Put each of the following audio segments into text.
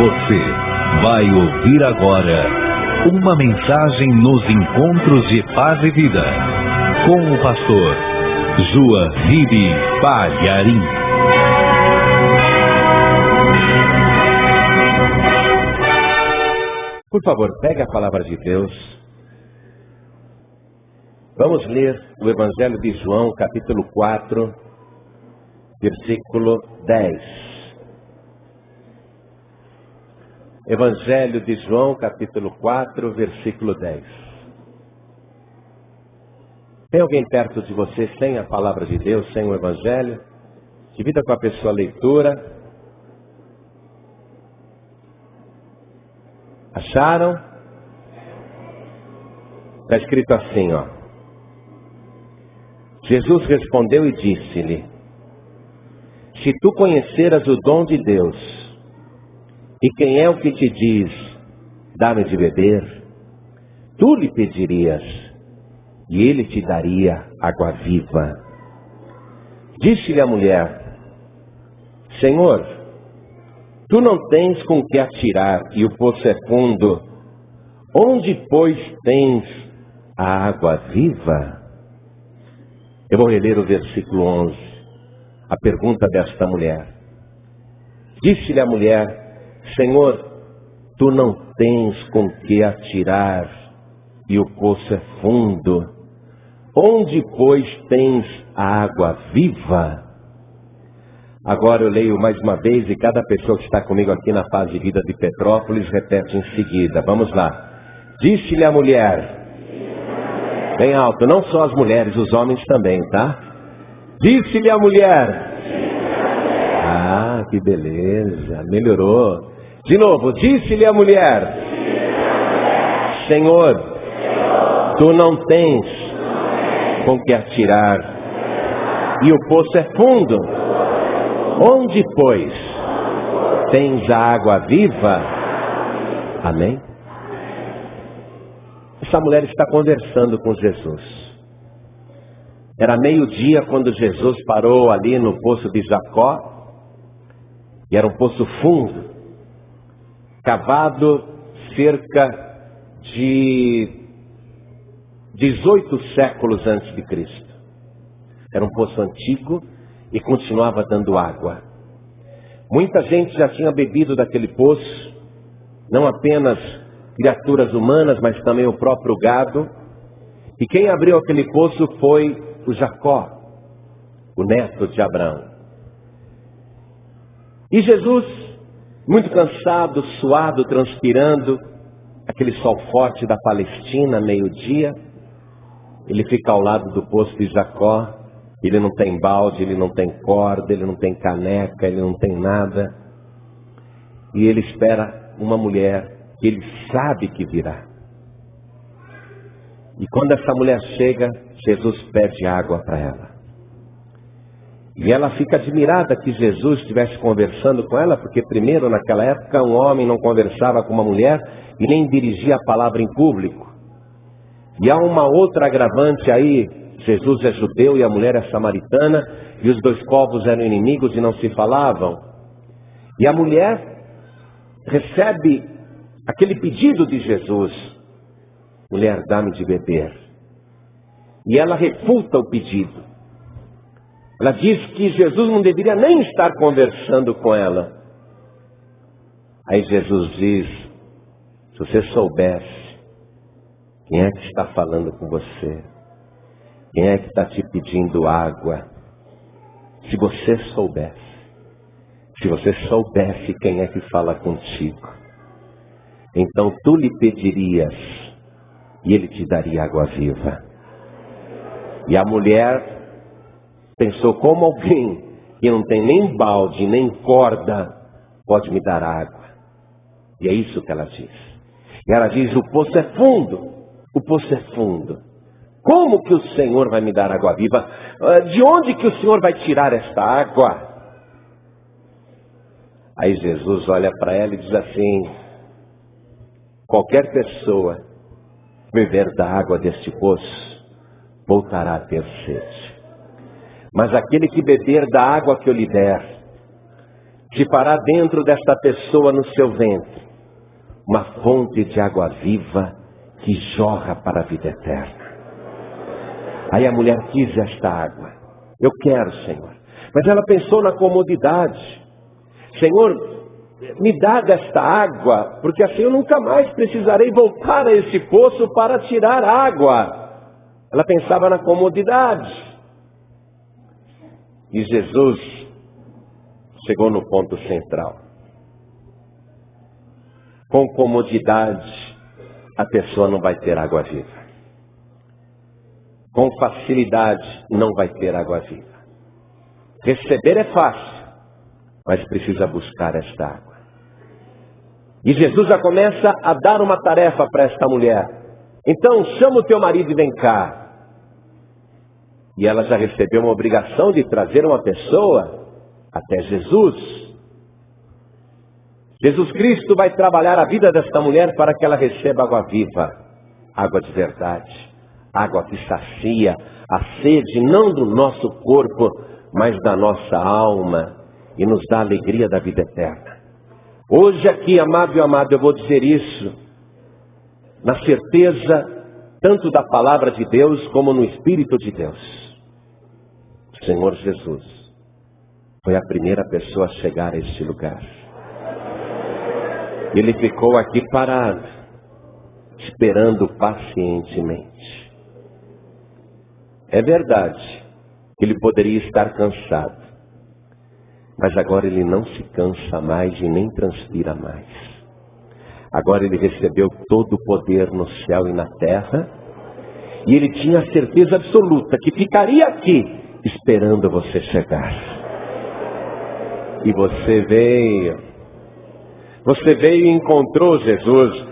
Você vai ouvir agora uma mensagem nos encontros de paz e vida com o pastor Joahribe Palharim. Por favor, pegue a palavra de Deus. Vamos ler o Evangelho de João, capítulo 4, versículo 10. Evangelho de João, capítulo 4, versículo 10. Tem alguém perto de você sem a palavra de Deus, sem o Evangelho? Divida com a pessoa a leitura. Acharam? Está escrito assim, ó. Jesus respondeu e disse-lhe: se tu conheceras o dom de Deus, e quem é o que te diz, dá-me de beber, tu lhe pedirias, e ele te daria água viva. Disse-lhe a mulher: Senhor, tu não tens com que atirar, e o poço é fundo. Onde, pois, tens a água viva? Eu vou reler o versículo 11, a pergunta desta mulher. Disse-lhe a mulher: Senhor, tu não tens com que atirar, e o poço é fundo. Onde, pois, tens a água viva? Agora eu leio mais uma vez, e cada pessoa que está comigo aqui na Paz de Vida de Petrópolis repete em seguida. Vamos lá. Disse-lhe a mulher, bem alto, não só as mulheres, os homens também, tá? Disse-lhe a mulher. Ah, que beleza, melhorou. De novo, disse-lhe a mulher: Senhor, tu não tens com que atirar, e o poço é fundo. Onde, pois, tens a água viva? Amém? Essa mulher está conversando com Jesus. Era meio-dia quando Jesus parou ali no poço de Jacó, e era um poço fundo, cavado cerca de 18 séculos antes de Cristo. Era um poço antigo e continuava dando água. Muita gente já tinha bebido daquele poço, não apenas criaturas humanas, mas também o próprio gado. E quem abriu aquele poço foi o Jacó, o neto de Abraão. E Jesus, muito cansado, suado, transpirando, aquele sol forte da Palestina, meio-dia, ele fica ao lado do poço de Jacó. Ele não tem balde, ele não tem corda, ele não tem caneca, ele não tem nada. E ele espera uma mulher que ele sabe que virá. E quando essa mulher chega, Jesus pede água para ela. E ela fica admirada que Jesus estivesse conversando com ela, porque primeiro, naquela época, um homem não conversava com uma mulher e nem dirigia a palavra em público. E há uma outra agravante aí: Jesus é judeu e a mulher é samaritana, e os dois povos eram inimigos e não se falavam. E a mulher recebe aquele pedido de Jesus: mulher, dá-me de beber. E ela refuta o pedido. Ela diz que Jesus não deveria nem estar conversando com ela. Aí Jesus diz: se você soubesse quem é que está falando com você, quem é que está te pedindo água, se você soubesse quem é que fala contigo, então tu lhe pedirias e ele te daria água viva. E a mulher pensou: como alguém que não tem nem balde, nem corda, pode me dar água? E é isso que ela diz. E ela diz: o poço é fundo, o poço é fundo. Como que o Senhor vai me dar água viva? De onde que o Senhor vai tirar esta água? Aí Jesus olha para ela e diz assim: qualquer pessoa beber da água deste poço voltará a ter sede. Mas aquele que beber da água que eu lhe der, se parar dentro desta pessoa no seu ventre uma fonte de água viva que jorra para a vida eterna. Aí a mulher quis esta água. Eu quero, Senhor. Mas ela pensou na comodidade. Senhor, me dá desta água, porque assim eu nunca mais precisarei voltar a esse poço para tirar água. Ela pensava na comodidade. E Jesus chegou no ponto central. Com comodidade, a pessoa não vai ter água viva. Com facilidade, não vai ter água viva. Receber é fácil, mas precisa buscar esta água. E Jesus já começa a dar uma tarefa para esta mulher. Então, chama o teu marido e vem cá. E ela já recebeu uma obrigação de trazer uma pessoa até Jesus. Jesus Cristo vai trabalhar a vida desta mulher para que ela receba água viva, água de verdade, água que sacia a sede não do nosso corpo, mas da nossa alma e nos dá a alegria da vida eterna. Hoje aqui, amado e amado, eu vou dizer isso na certeza tanto da palavra de Deus como no Espírito de Deus. O Senhor Jesus foi a primeira pessoa a chegar a este lugar. Ele ficou aqui parado, esperando pacientemente. É verdade, ele poderia estar cansado, mas agora ele não se cansa mais e nem transpira mais. Agora ele recebeu todo o poder no céu e na terra, e ele tinha a certeza absoluta que ficaria aqui, esperando você chegar. E você veio e encontrou Jesus.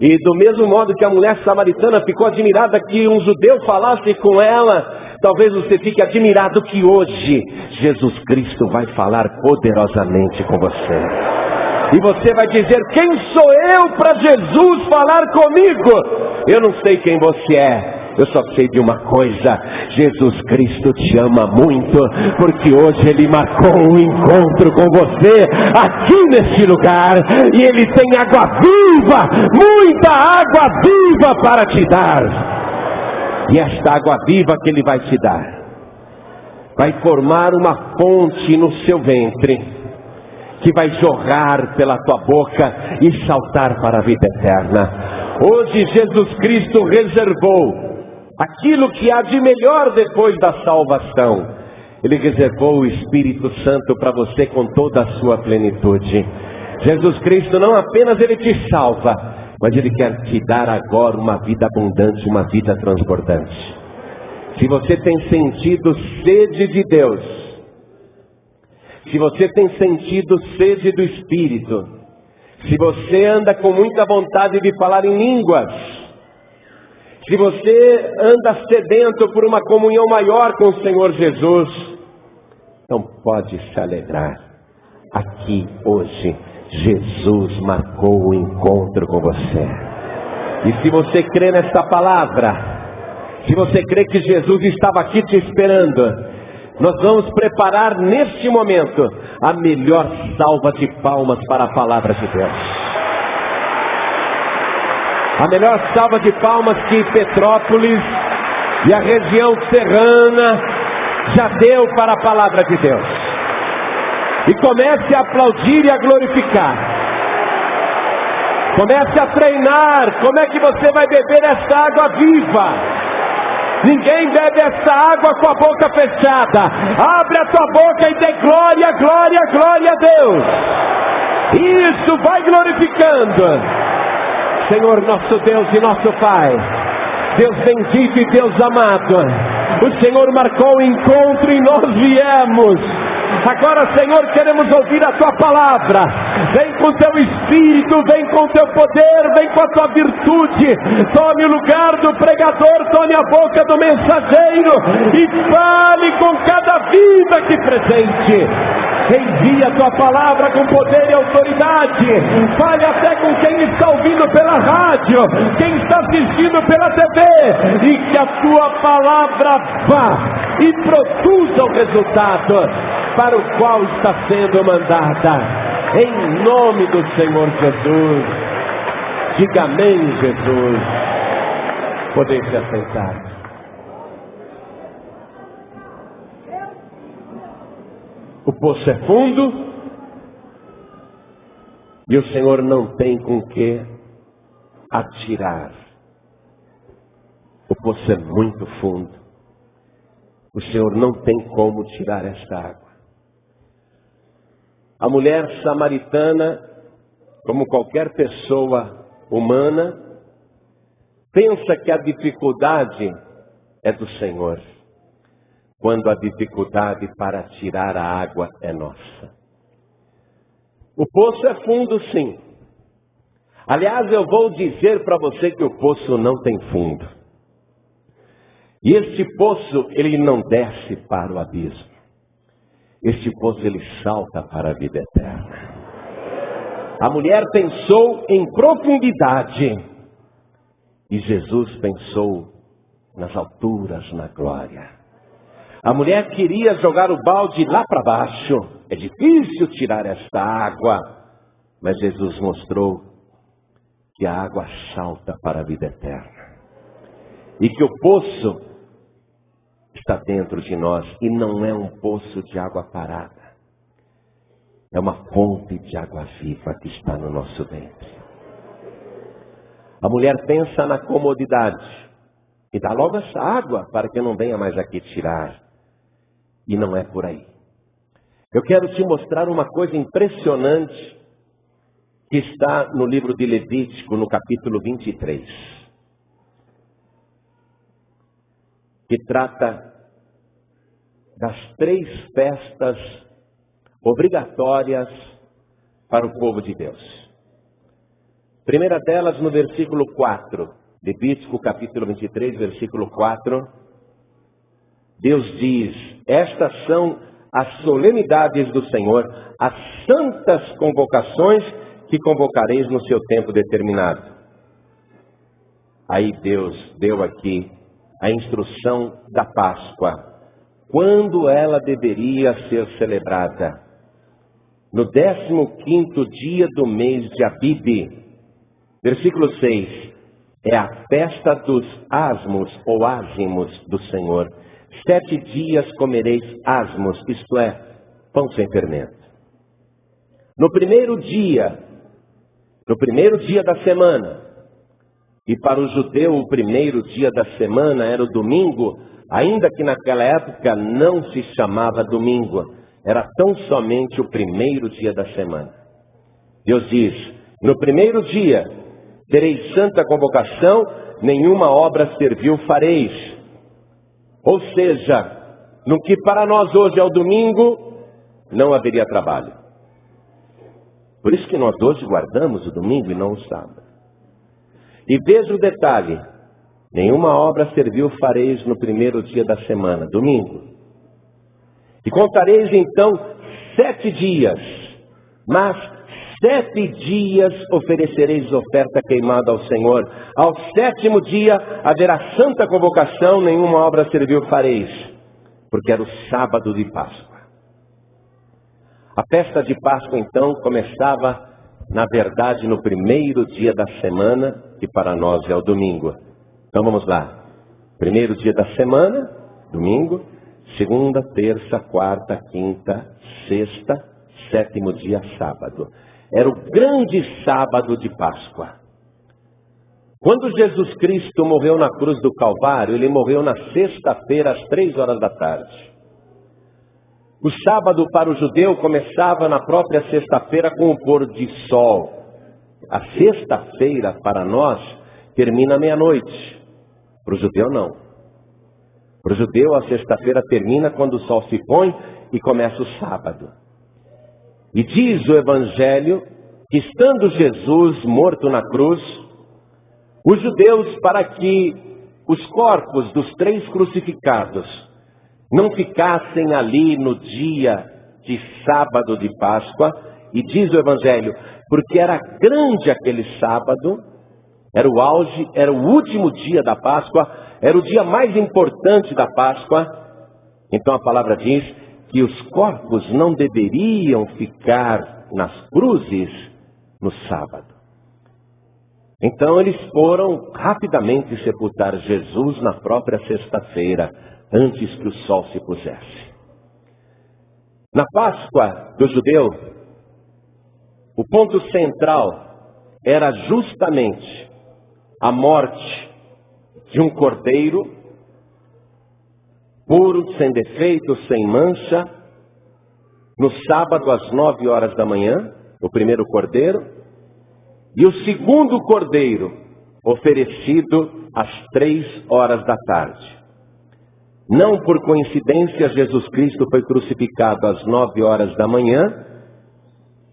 E do mesmo modo que a mulher samaritana ficou admirada que um judeu falasse com ela, talvez você fique admirado que hoje Jesus Cristo vai falar poderosamente com você. E você vai dizer: quem sou eu para Jesus falar comigo? Eu não sei quem você é. Eu só sei de uma coisa: Jesus Cristo te ama muito, porque hoje Ele marcou um encontro com você aqui neste lugar, e Ele tem água viva, muita água viva para te dar. E esta água viva que Ele vai te dar vai formar uma fonte no seu ventre, que vai jorrar pela tua boca e saltar para a vida eterna. Hoje Jesus Cristo reservou aquilo que há de melhor depois da salvação. Ele reservou o Espírito Santo para você com toda a sua plenitude. Jesus Cristo não apenas Ele te salva, mas Ele quer te dar agora uma vida abundante, uma vida transbordante. Se você tem sentido sede de Deus, se você tem sentido sede do Espírito, se você anda com muita vontade de falar em línguas, se você anda sedento por uma comunhão maior com o Senhor Jesus, então pode se alegrar. Aqui hoje, Jesus marcou o encontro com você. E se você crê nesta palavra, se você crê que Jesus estava aqui te esperando, nós vamos preparar neste momento a melhor salva de palmas para a palavra de Deus. A melhor salva de palmas que Petrópolis e a região serrana já deu para a palavra de Deus. E comece a aplaudir e a glorificar. Comece a treinar. Como é que você vai beber essa água viva? Ninguém bebe essa água com a boca fechada. Abre a tua boca e dê glória, glória, glória a Deus. Isso, vai glorificando. Senhor nosso Deus e nosso Pai, Deus bendito e Deus amado, o Senhor marcou o encontro e nós viemos. Agora, Senhor, queremos ouvir a Tua palavra. Vem com o Teu Espírito, vem com o Teu poder, vem com a Tua virtude. Tome o lugar do pregador, tome a boca do mensageiro e fale com cada vida aqui presente. Envia a Tua palavra com poder e autoridade. Fale até com quem está ouvindo pela rádio, quem está assistindo pela TV, e que a Tua palavra vá e produza o resultado. para o qual está sendo mandada. Em nome do Senhor Jesus. Diga amém, Jesus. Podem se assentar. O poço é fundo e o Senhor não tem com que atirar. O poço é muito fundo. O Senhor não tem como tirar esta água. A mulher samaritana, como qualquer pessoa humana, pensa que a dificuldade é do Senhor, quando a dificuldade para tirar a água é nossa. O poço é fundo, sim. Aliás, eu vou dizer para você que o poço não tem fundo. E este poço, ele não desce para o abismo. Este poço, ele salta para a vida eterna. A mulher pensou em profundidade. E Jesus pensou nas alturas, na glória. A mulher queria jogar o balde lá para baixo. É difícil tirar esta água. Mas Jesus mostrou que a água salta para a vida eterna. E que o poço está dentro de nós. E não é um poço de água parada. É uma fonte de água viva que está no nosso ventre. A mulher pensa na comodidade. E dá logo essa água para que eu não venha mais aqui tirar. E não é por aí. Eu quero te mostrar uma coisa impressionante que está no livro de Levítico, no capítulo 23. Que trata das 3 festas obrigatórias para o povo de Deus. Primeira delas no versículo 4. Levítico capítulo 23, versículo 4. Deus diz: estas são as solenidades do Senhor, as santas convocações que convocareis no seu tempo determinado. Aí Deus deu aqui a instrução da Páscoa. Quando ela deveria ser celebrada? No 15º dia do mês de Abib. Versículo 6. É a festa dos asmos ou ázimos do Senhor. 7 dias comereis asmos, isto é, pão sem fermento. No primeiro dia da semana, e para o judeu o primeiro dia da semana era o domingo, ainda que naquela época não se chamava domingo, era tão somente o primeiro dia da semana. Deus diz: no primeiro dia tereis santa convocação, nenhuma obra servil fareis. Ou seja, no que para nós hoje é o domingo, não haveria trabalho. Por isso que nós hoje guardamos o domingo e não o sábado. E veja o detalhe: nenhuma obra servil fareis no primeiro dia da semana, domingo. E contareis então 7 dias, mas 7 dias oferecereis oferta queimada ao Senhor. Ao 7º dia haverá santa convocação, nenhuma obra servil fareis, porque era o sábado de Páscoa. A festa de Páscoa então começava, na verdade, no primeiro dia da semana, que para nós é o domingo. Então vamos lá. Primeiro dia da semana, domingo. Segunda, terça, quarta, quinta, sexta, 7º dia, sábado. Era o grande sábado de Páscoa. Quando Jesus Cristo morreu na cruz do Calvário, ele morreu na sexta-feira às 3 horas da tarde. O sábado para o judeu começava na própria sexta-feira com o pôr de sol. A sexta-feira para nós termina meia-noite. Para o judeu não. Para o judeu a sexta-feira termina quando o sol se põe e começa o sábado. E diz o Evangelho que, estando Jesus morto na cruz, os judeus, para que os corpos dos 3 crucificados não ficassem ali no dia de sábado de Páscoa, e diz o Evangelho, porque era grande aquele sábado, era o auge, era o último dia da Páscoa, era o dia mais importante da Páscoa. Então a palavra diz que os corpos não deveriam ficar nas cruzes no sábado. Então eles foram rapidamente sepultar Jesus na própria sexta-feira, antes que o sol se pusesse. Na Páscoa do judeu, o ponto central era justamente a morte de um cordeiro puro, sem defeito, sem mancha, no sábado às 9 horas da manhã, o primeiro cordeiro, e o segundo cordeiro oferecido às 3 horas da tarde. Não por coincidência, Jesus Cristo foi crucificado às 9 horas da manhã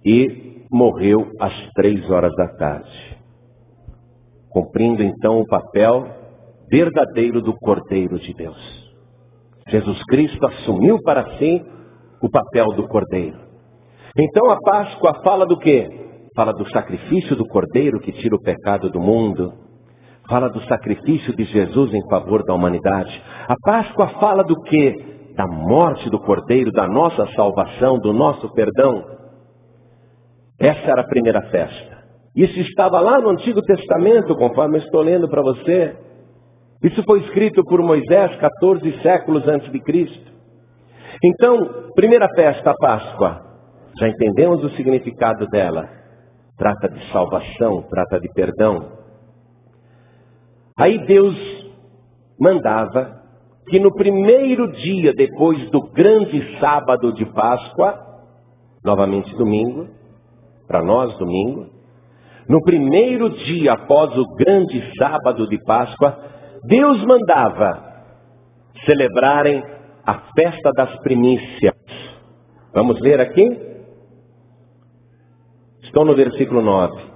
e morreu às 3 horas da tarde, cumprindo então o papel verdadeiro do Cordeiro de Deus. Jesus Cristo assumiu para si o papel do Cordeiro. Então a Páscoa fala do quê? Fala do sacrifício do Cordeiro que tira o pecado do mundo. Fala do sacrifício de Jesus em favor da humanidade. A Páscoa fala do quê? Da morte do Cordeiro, da nossa salvação, do nosso perdão. Essa era a primeira festa. Isso estava lá no Antigo Testamento, conforme eu estou lendo para você. Isso foi escrito por Moisés 14 séculos antes de Cristo. Então, primeira festa, a Páscoa. Já entendemos o significado dela. Trata de salvação, trata de perdão. Aí Deus mandava que no primeiro dia depois do grande sábado de Páscoa, novamente domingo, para nós domingo, no primeiro dia após o grande sábado de Páscoa, Deus mandava celebrarem a festa das primícias. Vamos ler aqui? Estou no versículo 9.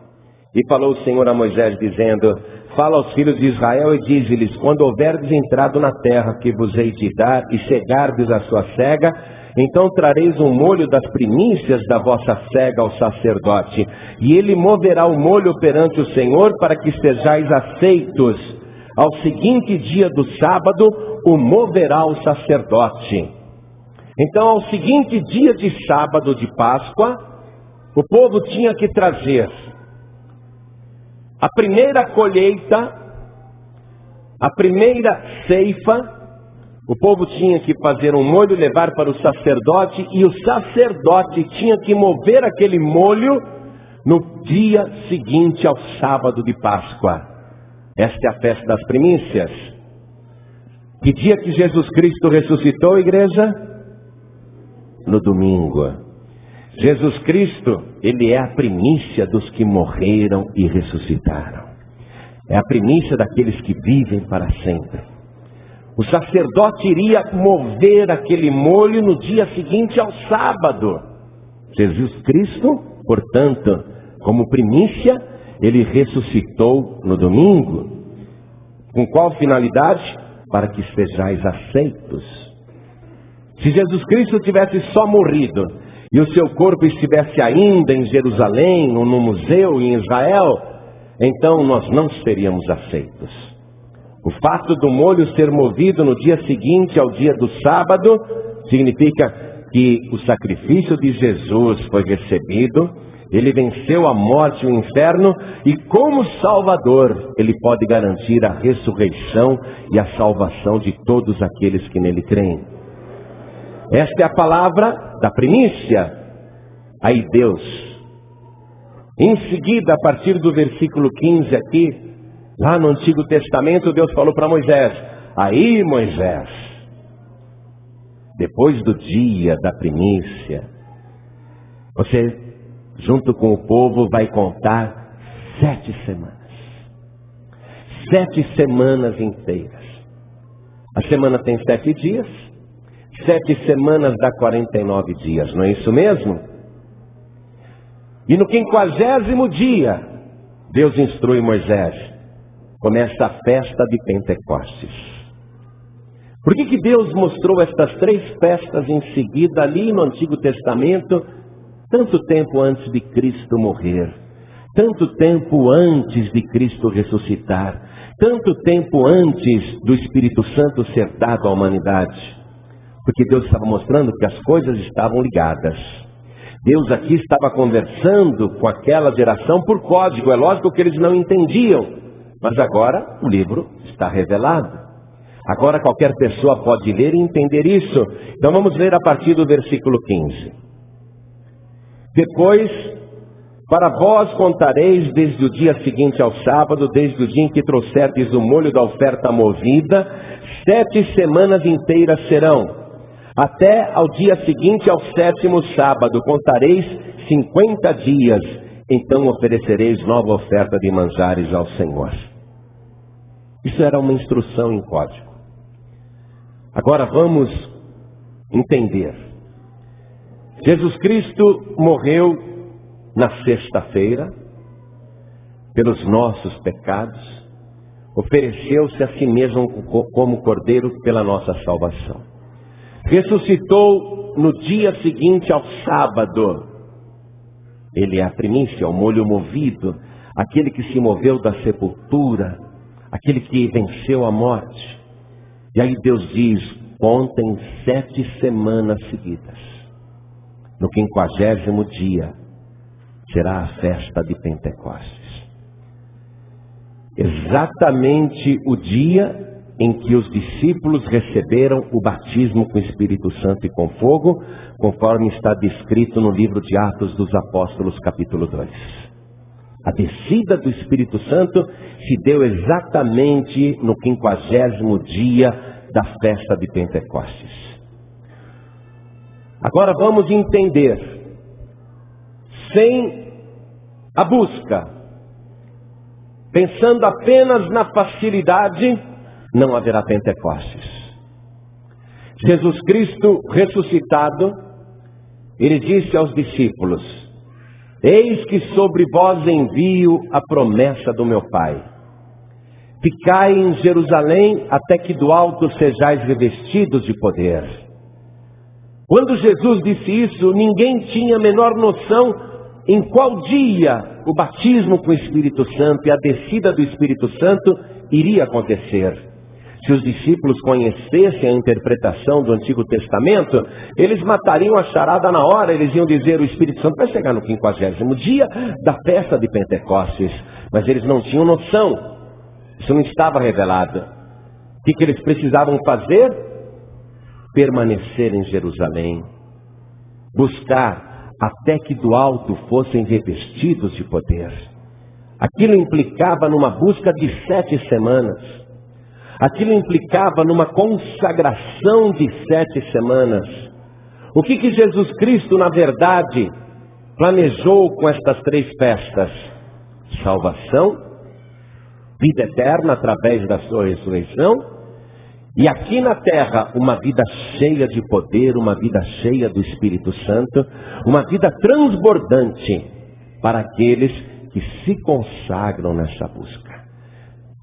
E falou o Senhor a Moisés, dizendo: fala aos filhos de Israel e dize-lhes: quando houverdes entrado na terra que vos hei de dar, e cegardes a sua cega, então trareis um molho das primícias da vossa cega ao sacerdote, e ele moverá o molho perante o Senhor, para que sejais aceitos. Ao seguinte dia do sábado, o moverá o sacerdote. Então, ao seguinte dia de sábado de Páscoa, o povo tinha que trazer a primeira colheita, a primeira ceifa. O povo tinha que fazer um molho e levar para o sacerdote, e o sacerdote tinha que mover aquele molho no dia seguinte ao sábado de Páscoa. Esta é a festa das primícias. Que dia que Jesus Cristo ressuscitou, igreja? No domingo. Jesus Cristo, ele é a primícia dos que morreram e ressuscitaram. É a primícia daqueles que vivem para sempre. O sacerdote iria mover aquele molho no dia seguinte ao sábado. Jesus Cristo, portanto, como primícia, ele ressuscitou no domingo. Com qual finalidade? Para que sejais aceitos. Se Jesus Cristo tivesse só morrido e o seu corpo estivesse ainda em Jerusalém ou no museu em Israel, então nós não seríamos aceitos. O fato do molho ser movido no dia seguinte ao dia do sábado significa que o sacrifício de Jesus foi recebido. Ele venceu a morte e o inferno, e como Salvador, ele pode garantir a ressurreição e a salvação de todos aqueles que nele creem. Esta é a palavra da primícia. Aí Deus, em seguida, a partir do versículo 15 aqui, lá no Antigo Testamento, Deus falou para Moisés: aí Moisés, depois do dia da primícia, você, junto com o povo, vai contar 7 semanas. 7 semanas inteiras. A semana tem 7 dias. 7 semanas dá 49 dias, não é isso mesmo? E no 50º dia, Deus instrui Moisés: começa a festa de Pentecostes. Por que Deus mostrou estas 3 festas em seguida ali no Antigo Testamento, tanto tempo antes de Cristo morrer, tanto tempo antes de Cristo ressuscitar, tanto tempo antes do Espírito Santo ser dado à humanidade? Porque Deus estava mostrando que as coisas estavam ligadas. Deus aqui estava conversando com aquela geração por código. É lógico que eles não entendiam. Mas agora o livro está revelado. Agora qualquer pessoa pode ler e entender isso. Então vamos ler a partir do versículo 15. Depois, para vós contareis desde o dia seguinte ao sábado, desde o dia em que trouxerdes o molho da oferta movida, 7 semanas inteiras serão. Até ao dia seguinte ao 7º sábado, contareis 50 dias, então oferecereis nova oferta de manjares ao Senhor. Isso era uma instrução em código. Agora vamos entender. Jesus Cristo morreu na sexta-feira, pelos nossos pecados, ofereceu-se a si mesmo como cordeiro pela nossa salvação. Ressuscitou no dia seguinte ao sábado. Ele é a primícia, o molho movido, aquele que se moveu da sepultura, aquele que venceu a morte. E aí Deus diz, contem 7 semanas seguidas. No 50º dia será a festa de Pentecostes. Exatamente o dia em que os discípulos receberam o batismo com o Espírito Santo e com fogo, conforme está descrito no livro de Atos dos Apóstolos, capítulo 2. A descida do Espírito Santo se deu exatamente no 50º dia da festa de Pentecostes. Agora vamos entender. Sem a busca, pensando apenas na facilidade, não haverá Pentecostes. Jesus Cristo ressuscitado, ele disse aos discípulos, eis que sobre vós envio a promessa do meu Pai. Ficai em Jerusalém até que do alto sejais revestidos de poder. Quando Jesus disse isso, ninguém tinha a menor noção em qual dia o batismo com o Espírito Santo e a descida do Espírito Santo iria acontecer. Se os discípulos conhecessem a interpretação do Antigo Testamento, eles matariam a charada na hora. Eles iam dizer, o Espírito Santo vai chegar no 50º dia da festa de Pentecostes. Mas eles não tinham noção. Isso não estava revelado. O que eles precisavam fazer? Permanecer em Jerusalém. Buscar até que do alto fossem revestidos de poder. Aquilo implicava numa busca de 7 semanas. Aquilo implicava numa consagração de 7 semanas. O que Jesus Cristo, na verdade, planejou com estas 3 festas? Salvação, vida eterna através da sua ressurreição, e aqui na terra, uma vida cheia de poder, uma vida cheia do Espírito Santo, uma vida transbordante para aqueles que se consagram nessa busca.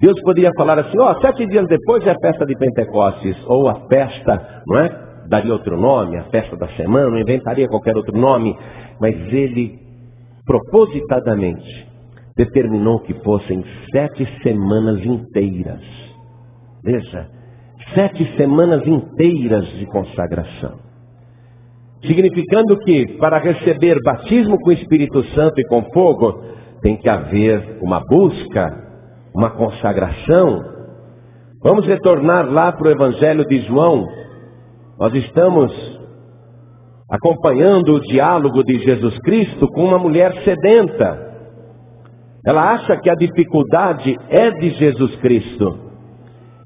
Deus poderia falar assim, 7 dias depois é a festa de Pentecostes, ou a festa, não é? Daria outro nome, a festa da semana, não inventaria qualquer outro nome, mas ele propositadamente determinou que fossem 7 semanas inteiras. Veja, 7 semanas inteiras de consagração. Significando que para receber batismo com o Espírito Santo e com fogo, tem que haver uma busca, uma consagração. Vamos retornar lá para o Evangelho de João. Nós estamos acompanhando o diálogo de Jesus Cristo com uma mulher sedenta. Ela acha que a dificuldade é de Jesus Cristo.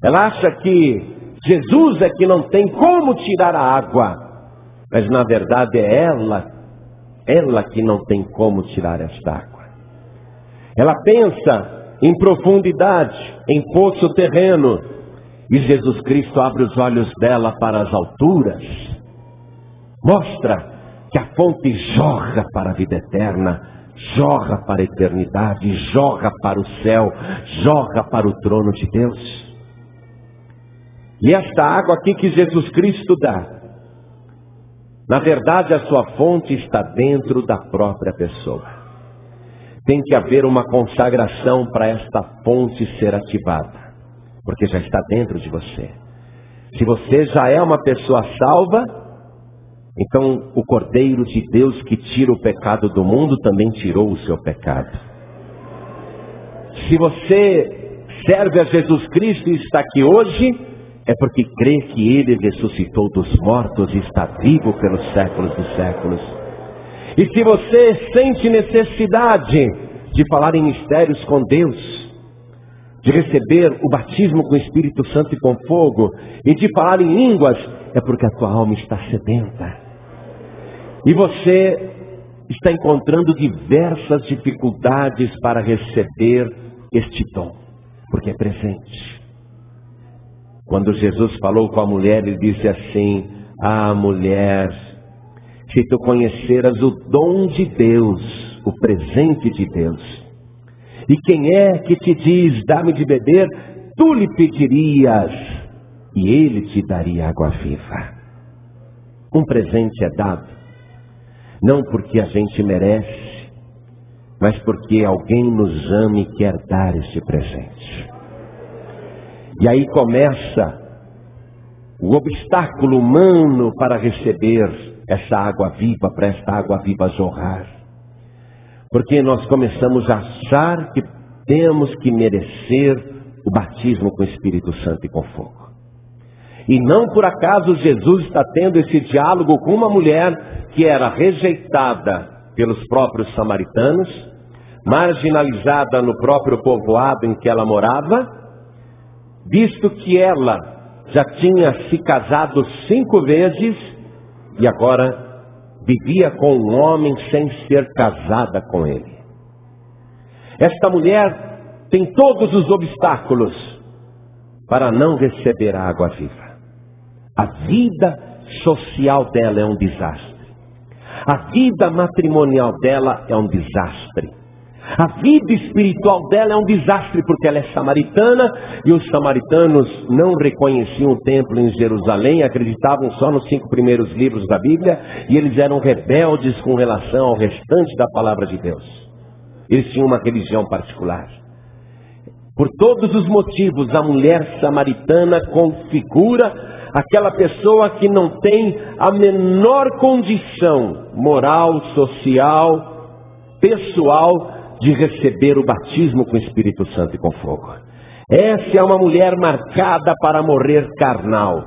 Ela acha que Jesus é que não tem como tirar a água. Mas na verdade é ela que não tem como tirar esta água. Ela pensa em profundidade, em poço terreno. E Jesus Cristo abre os olhos dela para as alturas. Mostra que a fonte jorra para a vida eterna, jorra para a eternidade, jorra para o céu, jorra para o trono de Deus. E esta água aqui que Jesus Cristo dá, na verdade a sua fonte está dentro da própria pessoa. Tem que haver uma consagração para esta fonte ser ativada, porque já está dentro de você. Se você já é uma pessoa salva, então o Cordeiro de Deus que tira o pecado do mundo também tirou o seu pecado. Se você serve a Jesus Cristo e está aqui hoje, é porque crê que Ele ressuscitou dos mortos e está vivo pelos séculos dos séculos. E se você sente necessidade de falar em mistérios com Deus, de receber o batismo com o Espírito Santo e com fogo, e de falar em línguas, é porque a tua alma está sedenta. E você está encontrando diversas dificuldades para receber este dom, porque é presente. Quando Jesus falou com a mulher, ele disse assim: ah, mulher, se tu conheceras o dom de Deus, o presente de Deus, e quem é que te diz, dá-me de beber, tu lhe pedirias, e ele te daria água viva. Um presente é dado, não porque a gente merece, mas porque alguém nos ama e quer dar este presente. E aí começa o obstáculo humano para receber essa água viva, para esta água viva jorrar. Porque nós começamos a achar que temos que merecer o batismo com o Espírito Santo e com fogo. E não por acaso Jesus está tendo esse diálogo com uma mulher que era rejeitada pelos próprios samaritanos, marginalizada no próprio povoado em que ela morava, visto que ela já tinha se casado 5 vezes e agora vivia com um homem sem ser casada com ele. Esta mulher tem todos os obstáculos para não receber a água viva. A vida social dela é um desastre. A vida matrimonial dela é um desastre. A vida espiritual dela é um desastre, porque ela é samaritana e os samaritanos não reconheciam o templo em Jerusalém, acreditavam só nos 5 primeiros livros da Bíblia, e eles eram rebeldes com relação ao restante da palavra de Deus. Eles tinham uma religião particular. Por todos os motivos, a mulher samaritana configura aquela pessoa que não tem a menor condição moral, social, pessoal, de receber o batismo com o Espírito Santo e com fogo. Essa é uma mulher marcada para morrer carnal.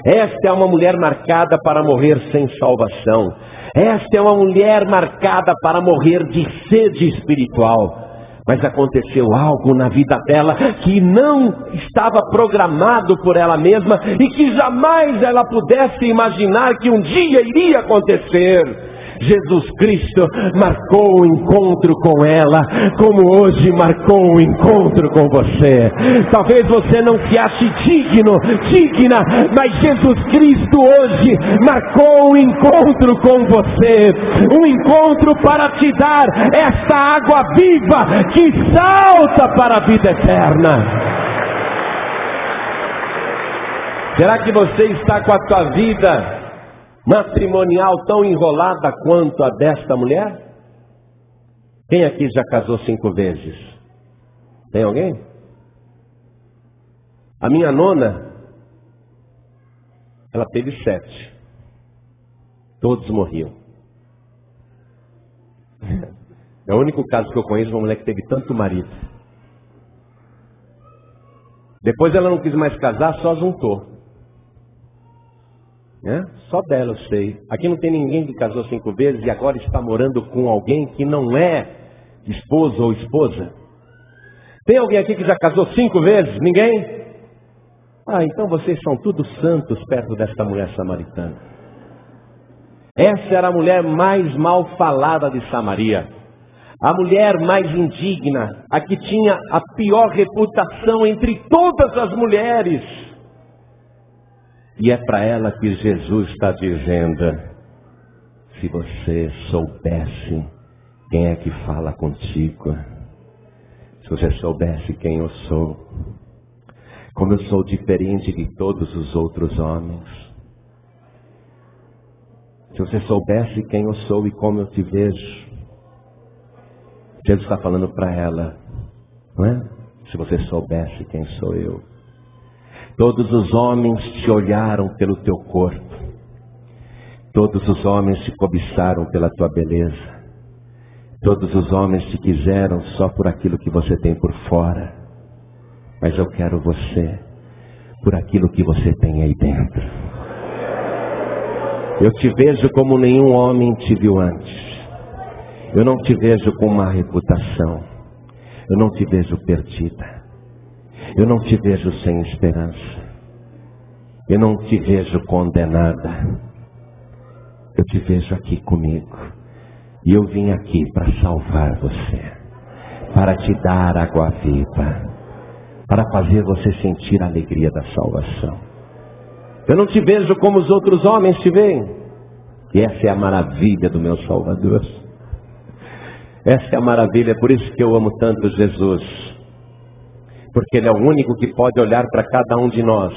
Esta é uma mulher marcada para morrer sem salvação. Esta é uma mulher marcada para morrer de sede espiritual. Mas aconteceu algo na vida dela que não estava programado por ela mesma e que jamais ela pudesse imaginar que um dia iria acontecer. Jesus Cristo marcou o encontro com ela, como hoje marcou o encontro com você. Talvez você não se ache digna, mas Jesus Cristo hoje marcou o encontro com você. Um encontro para te dar esta água viva que salta para a vida eterna. Será que você está com a tua vida matrimonial tão enrolada quanto a desta mulher? Quem aqui já casou 5 vezes? Tem alguém? A minha nona, ela teve 7. Todos morriam. É o único caso que eu conheço de uma mulher que teve tanto marido. Depois ela não quis mais casar, só juntou. Só dela eu sei. Aqui não tem ninguém que casou 5 vezes e agora está morando com alguém que não é esposo ou esposa. Tem alguém aqui que já casou 5 vezes? Ninguém? Ah, então vocês são todos santos perto desta mulher samaritana. Essa era a mulher mais mal falada de Samaria. A mulher mais indigna, a que tinha a pior reputação entre todas as mulheres. E é para ela que Jesus está dizendo: se você soubesse quem é que fala contigo, se você soubesse quem eu sou, como eu sou diferente de todos os outros homens, se você soubesse quem eu sou e como eu te vejo, Jesus está falando para ela, não é? Se você soubesse quem sou eu. Todos os homens te olharam pelo teu corpo. Todos os homens te cobiçaram pela tua beleza. Todos os homens te quiseram só por aquilo que você tem por fora. Mas eu quero você por aquilo que você tem aí dentro. Eu te vejo como nenhum homem te viu antes. Eu não te vejo com má reputação. Eu não te vejo perdida. Eu não te vejo sem esperança. Eu não te vejo condenada. Eu te vejo aqui comigo. E eu vim aqui para salvar você. Para te dar água viva. Para fazer você sentir a alegria da salvação. Eu não te vejo como os outros homens te veem. E essa é a maravilha do meu Salvador. Essa é a maravilha, é por isso que eu amo tanto Jesus. Porque Ele é o único que pode olhar para cada um de nós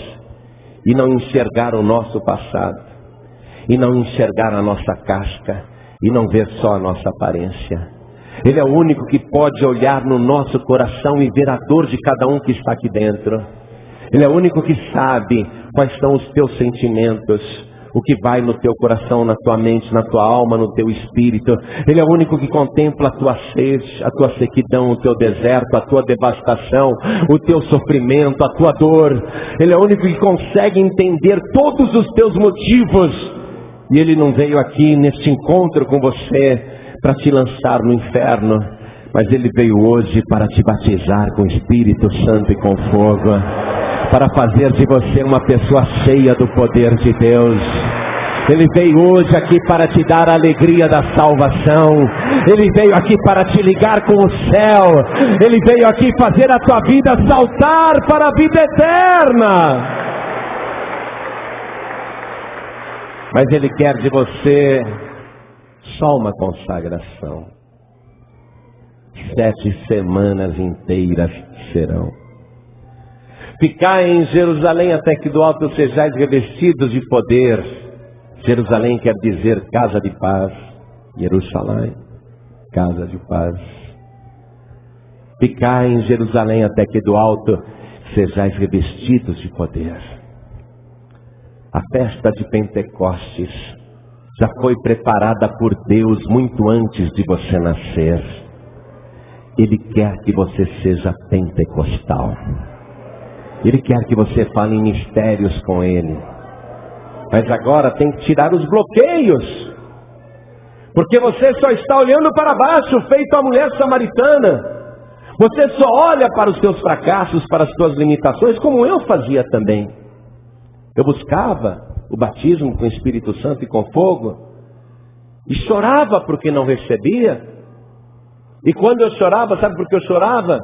e não enxergar o nosso passado, e não enxergar a nossa casca, e não ver só a nossa aparência. Ele é o único que pode olhar no nosso coração e ver a dor de cada um que está aqui dentro. Ele é o único que sabe quais são os teus sentimentos, o que vai no teu coração, na tua mente, na tua alma, no teu espírito. Ele é o único que contempla a tua sede, a tua sequidão, o teu deserto, a tua devastação, o teu sofrimento, a tua dor. Ele é o único que consegue entender todos os teus motivos. E Ele não veio aqui neste encontro com você para te lançar no inferno, mas Ele veio hoje para te batizar com o Espírito Santo e com fogo, para fazer de você uma pessoa cheia do poder de Deus. Ele veio hoje aqui para te dar a alegria da salvação. Ele veio aqui para te ligar com o céu. Ele veio aqui fazer a tua vida saltar para a vida eterna. Mas Ele quer de você só uma consagração. 7 semanas inteiras serão. Ficai em Jerusalém até que do alto sejais revestidos de poder. Jerusalém quer dizer casa de paz. Jerusalém, casa de paz. Ficai em Jerusalém até que do alto sejais revestidos de poder. A festa de Pentecostes já foi preparada por Deus muito antes de você nascer. Ele quer que você seja pentecostal. Ele quer que você fale em mistérios com Ele. Mas agora tem que tirar os bloqueios. Porque você só está olhando para baixo, feito a mulher samaritana. Você só olha para os seus fracassos, para as suas limitações, como eu fazia também. Eu buscava o batismo com o Espírito Santo e com fogo. E chorava porque não recebia. E quando eu chorava, sabe por que eu chorava?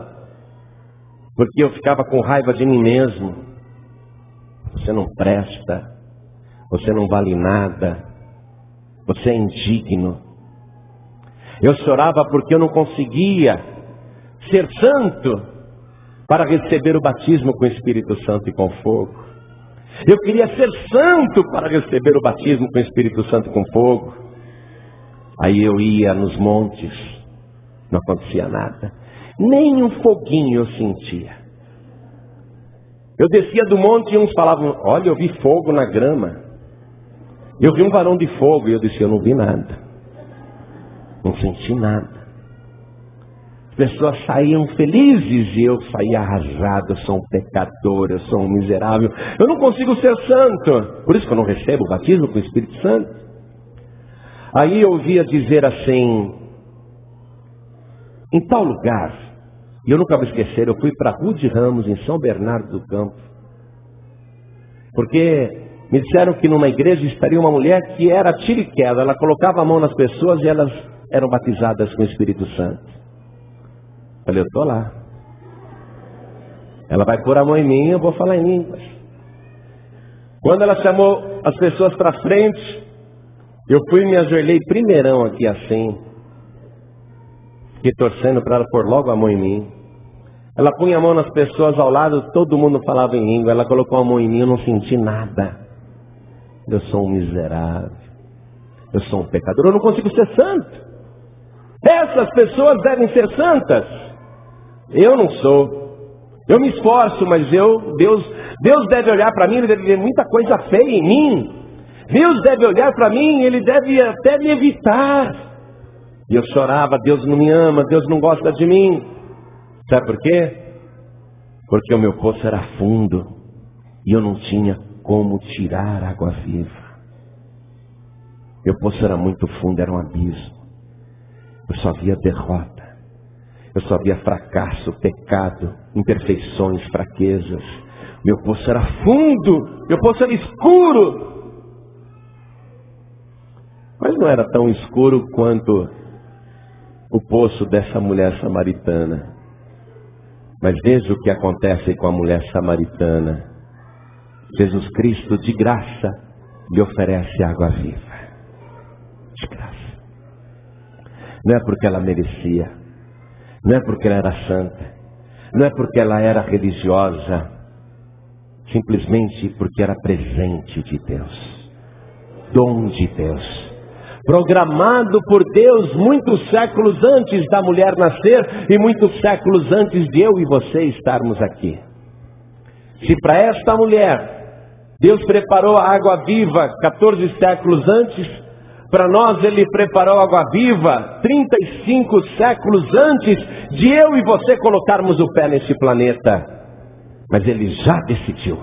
Porque eu ficava com raiva de mim mesmo. Você não presta. Você não vale nada. Você é indigno. Eu chorava porque eu não conseguia ser santo para receber o batismo com o Espírito Santo e com fogo. Eu queria ser santo para receber o batismo com o Espírito Santo e com fogo. Aí eu ia nos montes, não acontecia nada. Nem um foguinho eu sentia. Eu descia do monte e uns falavam: olha, eu vi fogo na grama. Eu vi um varão de fogo. E eu disse: eu não vi nada. Não senti nada. As pessoas saíam felizes e eu saía arrasado. Eu sou um pecador, eu sou um miserável. Eu não consigo ser santo. Por isso que eu não recebo o batismo com o Espírito Santo. Aí eu ouvia dizer assim: em tal lugar, e eu nunca vou esquecer, eu fui para Rude Ramos, em São Bernardo do Campo. Porque me disseram que numa igreja estaria uma mulher que era tiro e queda. Ela colocava a mão nas pessoas e elas eram batizadas com o Espírito Santo. Falei: eu estou lá. Ela vai pôr a mão em mim, eu vou falar em línguas. Quando ela chamou as pessoas para frente, eu fui e me ajoelhei primeirão aqui assim. Fiquei torcendo para ela pôr logo a mão em mim. Ela punha a mão nas pessoas ao lado, todo mundo falava em língua. Ela colocou a mão em mim, eu não senti nada. Eu sou um miserável. Eu sou um pecador, eu não consigo ser santo. Essas pessoas devem ser santas. Eu não sou. Eu me esforço, mas Deus Deus deve olhar para mim, Ele deve ver muita coisa feia em mim. Deus deve olhar para mim, Ele deve até me evitar. E eu chorava, Deus não me ama, Deus não gosta de mim. Sabe por quê? Porque o meu poço era fundo e eu não tinha como tirar água viva. Meu poço era muito fundo, era um abismo. Eu só via derrota. Eu só via fracasso, pecado, imperfeições, fraquezas. Meu poço era fundo, meu poço era escuro. Mas não era tão escuro quanto o poço dessa mulher samaritana. Mas veja o que acontece com a mulher samaritana. Jesus Cristo, de graça, lhe oferece água viva. De graça. Não é porque ela merecia. Não é porque ela era santa. Não é porque ela era religiosa. Simplesmente porque era presente de Deus. Dom de Deus. Programado por Deus muitos séculos antes da mulher nascer e muitos séculos antes de eu e você estarmos aqui. Se para esta mulher Deus preparou a água viva 14 séculos antes, para nós Ele preparou a água viva 35 séculos antes de eu e você colocarmos o pé neste planeta. Mas Ele já decidiu.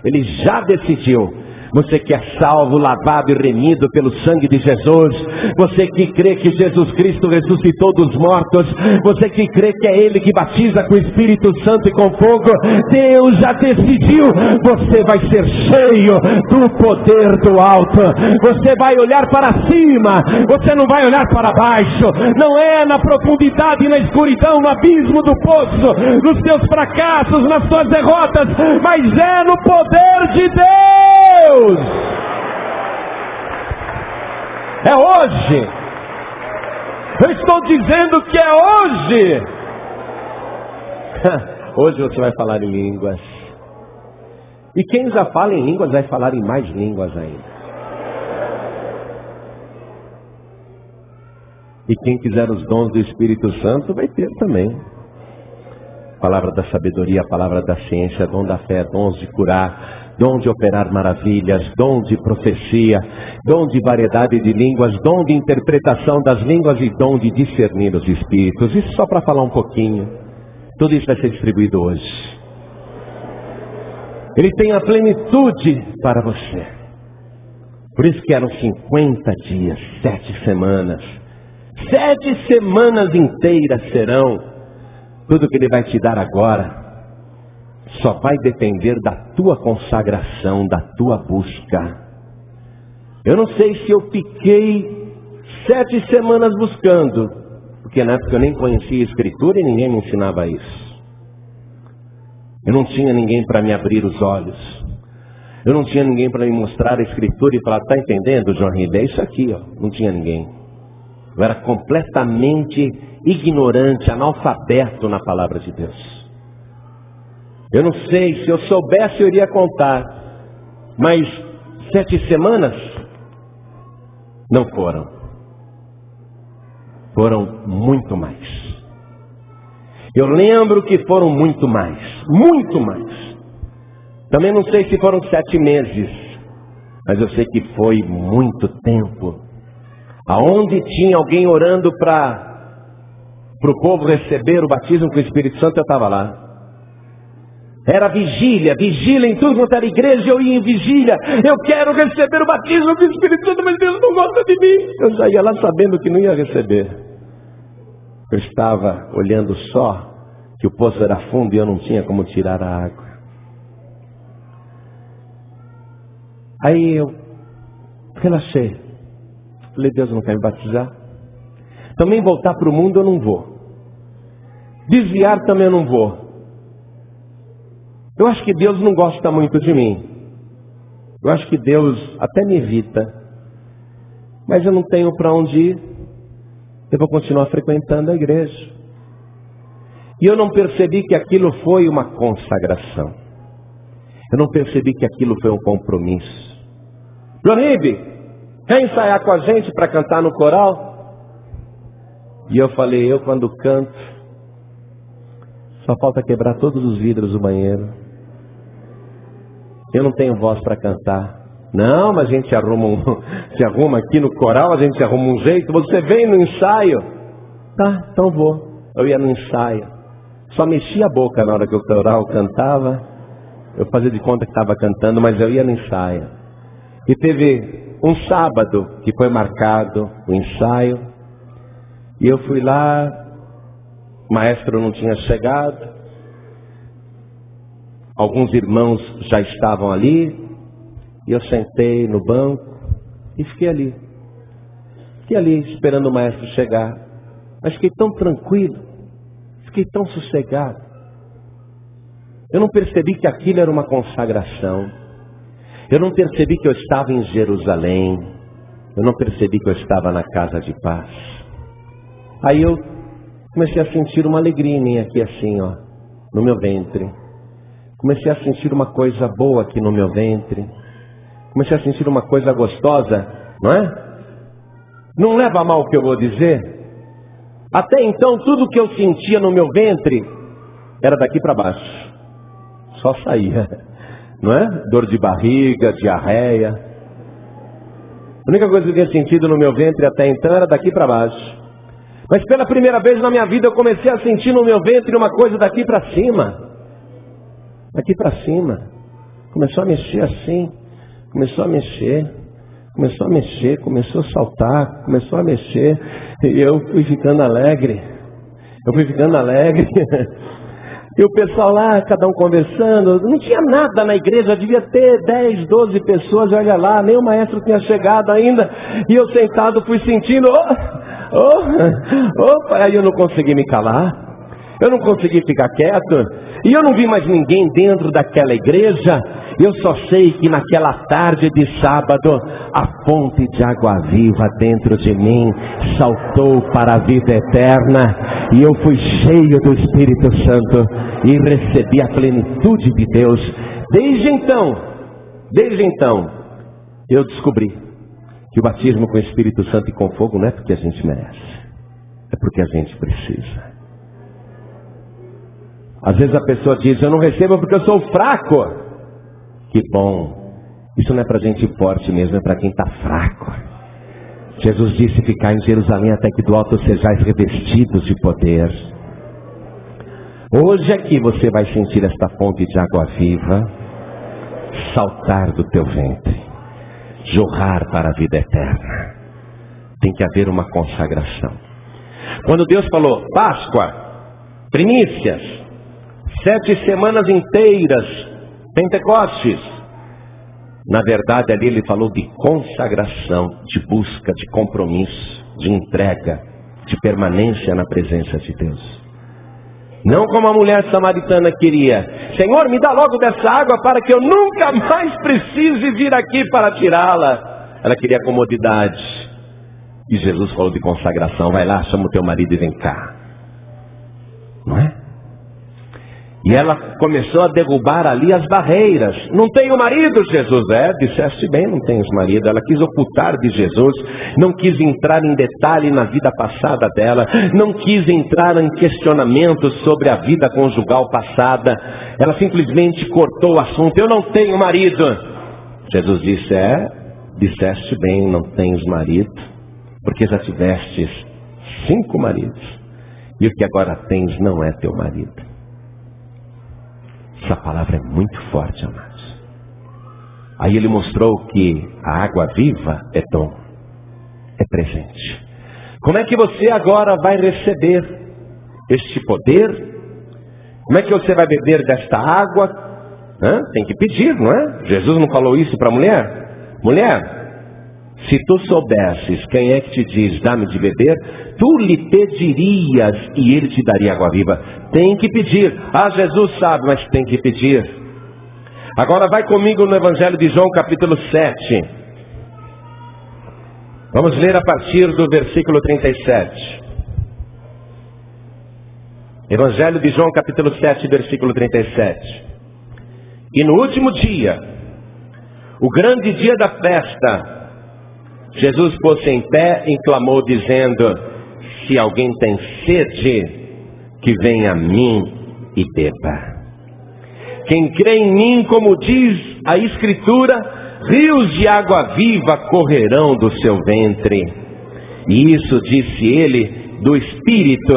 Ele já decidiu. Você que é salvo, lavado e remido pelo sangue de Jesus. Você que crê que Jesus Cristo ressuscitou dos mortos. Você que crê que é Ele que batiza com o Espírito Santo e com fogo. Deus já decidiu. Você vai ser cheio do poder do alto. Você vai olhar para cima. Você não vai olhar para baixo. Não é na profundidade, na escuridão, no abismo do poço, nos seus fracassos, nas suas derrotas, mas é no poder de Deus. É hoje. Eu estou dizendo que é hoje. Hoje você vai falar em línguas. E quem já fala em línguas vai falar em mais línguas ainda. E quem quiser os dons do Espírito Santo vai ter também. Palavra da sabedoria, palavra da ciência, dom da fé, dons de curar, dom de operar maravilhas, dom de profecia, dom de variedade de línguas, dom de interpretação das línguas e dom de discernir os espíritos. Isso só para falar um pouquinho. Tudo isso vai ser distribuído hoje. Ele tem a plenitude para você. Por isso que eram 50 dias, 7 semanas. 7 semanas inteiras serão. Tudo que Ele vai te dar agora só vai depender da tua consagração, da tua busca. Eu não sei se eu fiquei 7 semanas buscando, porque na época eu nem conhecia a Escritura e ninguém me ensinava isso. Eu não tinha ninguém para me abrir os olhos. Eu não tinha ninguém para me mostrar a Escritura e falar, está entendendo, João Ribe? É isso aqui, ó. Não tinha ninguém. Eu era completamente ignorante, analfabeto na palavra de Deus. Eu não sei, se eu soubesse eu iria contar. Mas 7 semanas não foram. Foram muito mais. Eu lembro que foram muito mais. Muito mais. Também não sei se foram 7 meses. Mas eu sei que foi muito tempo. Aonde tinha alguém orando para o povo receber o batismo com o Espírito Santo, eu estava lá. Era vigília em tudo quanto era igreja, eu ia em vigília. Eu quero receber o batismo com o Espírito Santo, mas Deus não gosta de mim. Eu já ia lá sabendo que não ia receber. Eu estava olhando só que o poço era fundo e eu não tinha como tirar a água. Aí eu relaxei. Falei, Deus não quer me batizar. Também voltar para o mundo eu não vou. Desviar também eu não vou. Eu acho que Deus não gosta muito de mim. Eu acho que Deus até me evita. Mas eu não tenho para onde ir. Eu vou continuar frequentando a igreja. E eu não percebi que aquilo foi uma consagração. Eu não percebi que aquilo foi um compromisso. Joribe, quer ensaiar com a gente para cantar no coral? E eu falei, eu quando canto, só falta quebrar todos os vidros do banheiro. Eu não tenho voz para cantar. Não, mas a gente se arruma aqui no coral, a gente arruma um jeito. Você vem no ensaio. Tá, então vou. Eu ia no ensaio. Só mexia a boca na hora que o coral cantava. Eu fazia de conta que estava cantando, mas eu ia no ensaio. E teve um sábado que foi marcado o ensaio. E eu fui lá, o maestro não tinha chegado. Alguns irmãos já estavam ali. E eu sentei no banco e fiquei ali. Fiquei ali esperando o maestro chegar. Mas fiquei tão tranquilo, fiquei tão sossegado. Eu não percebi que aquilo era uma consagração. Eu não percebi que eu estava em Jerusalém. Eu não percebi que eu estava na casa de paz. Aí eu comecei a sentir uma alegria em mim aqui assim, ó, no meu ventre. Comecei a sentir uma coisa boa aqui no meu ventre. Comecei a sentir uma coisa gostosa, não é? Não leva a mal o que eu vou dizer. Até então, tudo que eu sentia no meu ventre era daqui para baixo. Só saía, não é? Dor de barriga, diarreia. A única coisa que eu tinha sentido no meu ventre até então era daqui para baixo. Mas pela primeira vez na minha vida eu comecei a sentir no meu ventre uma coisa daqui para cima. Daqui para cima. Começou a mexer assim. Começou a mexer, começou a saltar, começou a mexer, e eu fui ficando alegre, e o pessoal lá, cada um conversando, não tinha nada na igreja, devia ter 10, 12 pessoas, olha lá, nem o maestro tinha chegado ainda, e eu sentado fui sentindo, aí eu não consegui me calar. Eu não consegui ficar quieto. E eu não vi mais ninguém dentro daquela igreja. Eu só sei que naquela tarde de sábado, a fonte de água viva dentro de mim saltou para a vida eterna. E eu fui cheio do Espírito Santo e recebi a plenitude de Deus. Desde então, eu descobri que o batismo com o Espírito Santo e com fogo não é porque a gente merece. É porque a gente precisa. Às vezes a pessoa diz, eu não recebo porque eu sou fraco. Que bom. Isso não é para gente forte mesmo, é para quem está fraco. Jesus disse, ficar em Jerusalém até que do alto sejais revestidos de poder. Hoje aqui você vai sentir esta fonte de água viva saltar do teu ventre, jorrar para a vida eterna. Tem que haver uma consagração. Quando Deus falou, Páscoa, primícias, 7 semanas inteiras, Pentecostes. Na verdade, ali ele falou de consagração, de busca, de compromisso, de entrega, de permanência na presença de Deus. Não como a mulher samaritana queria. Senhor, me dá logo dessa água para que eu nunca mais precise vir aqui para tirá-la. Ela queria comodidade. E Jesus falou de consagração. Vai lá, chama o teu marido e vem cá. Não é? E ela começou a derrubar ali as barreiras. Não tenho marido, Jesus. Disseste bem, não tens marido. Ela quis ocultar de Jesus. Não quis entrar em detalhe na vida passada dela. Não quis entrar em questionamentos sobre a vida conjugal passada. Ela simplesmente cortou o assunto. Eu não tenho marido. Jesus disse, disseste bem, não tens marido. Porque já tivestes 5 maridos. E o que agora tens não é teu marido. Essa palavra é muito forte, amados. Aí ele mostrou que a água viva é dom, é presente. Como é que você agora vai receber este poder? Como é que você vai beber desta água? Tem que pedir, não é? Jesus não falou isso para a mulher? Mulher, se tu soubesses quem é que te diz, dá-me de beber, tu lhe pedirias e ele te daria água viva. Tem que pedir. Jesus sabe, mas tem que pedir. Agora vai comigo no Evangelho de João, capítulo 7. Vamos ler a partir do versículo 37. Evangelho de João, capítulo 7, versículo 37. E no último dia, o grande dia da festa, Jesus pôs-se em pé e clamou dizendo, se alguém tem sede, que venha a mim e beba. Quem crê em mim, como diz a Escritura, rios de água viva correrão do seu ventre. E isso disse ele do Espírito,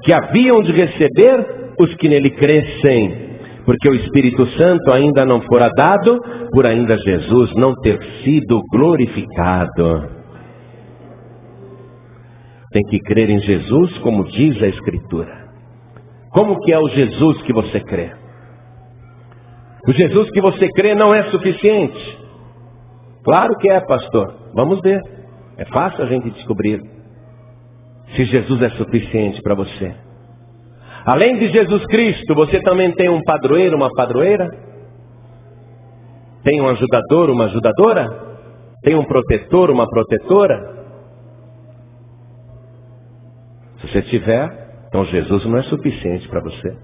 que haviam de receber os que nele crescem, porque o Espírito Santo ainda não fora dado, por ainda Jesus não ter sido glorificado. Tem que crer em Jesus, como diz a Escritura. Como que é o Jesus que você crê? O Jesus que você crê não é suficiente. Claro que é, pastor. Vamos ver. É fácil a gente descobrir se Jesus é suficiente para você. Além de Jesus Cristo, você também tem um padroeiro, uma padroeira? Tem um ajudador, uma ajudadora? Tem um protetor, uma protetora? Se você tiver, então Jesus não é suficiente para você.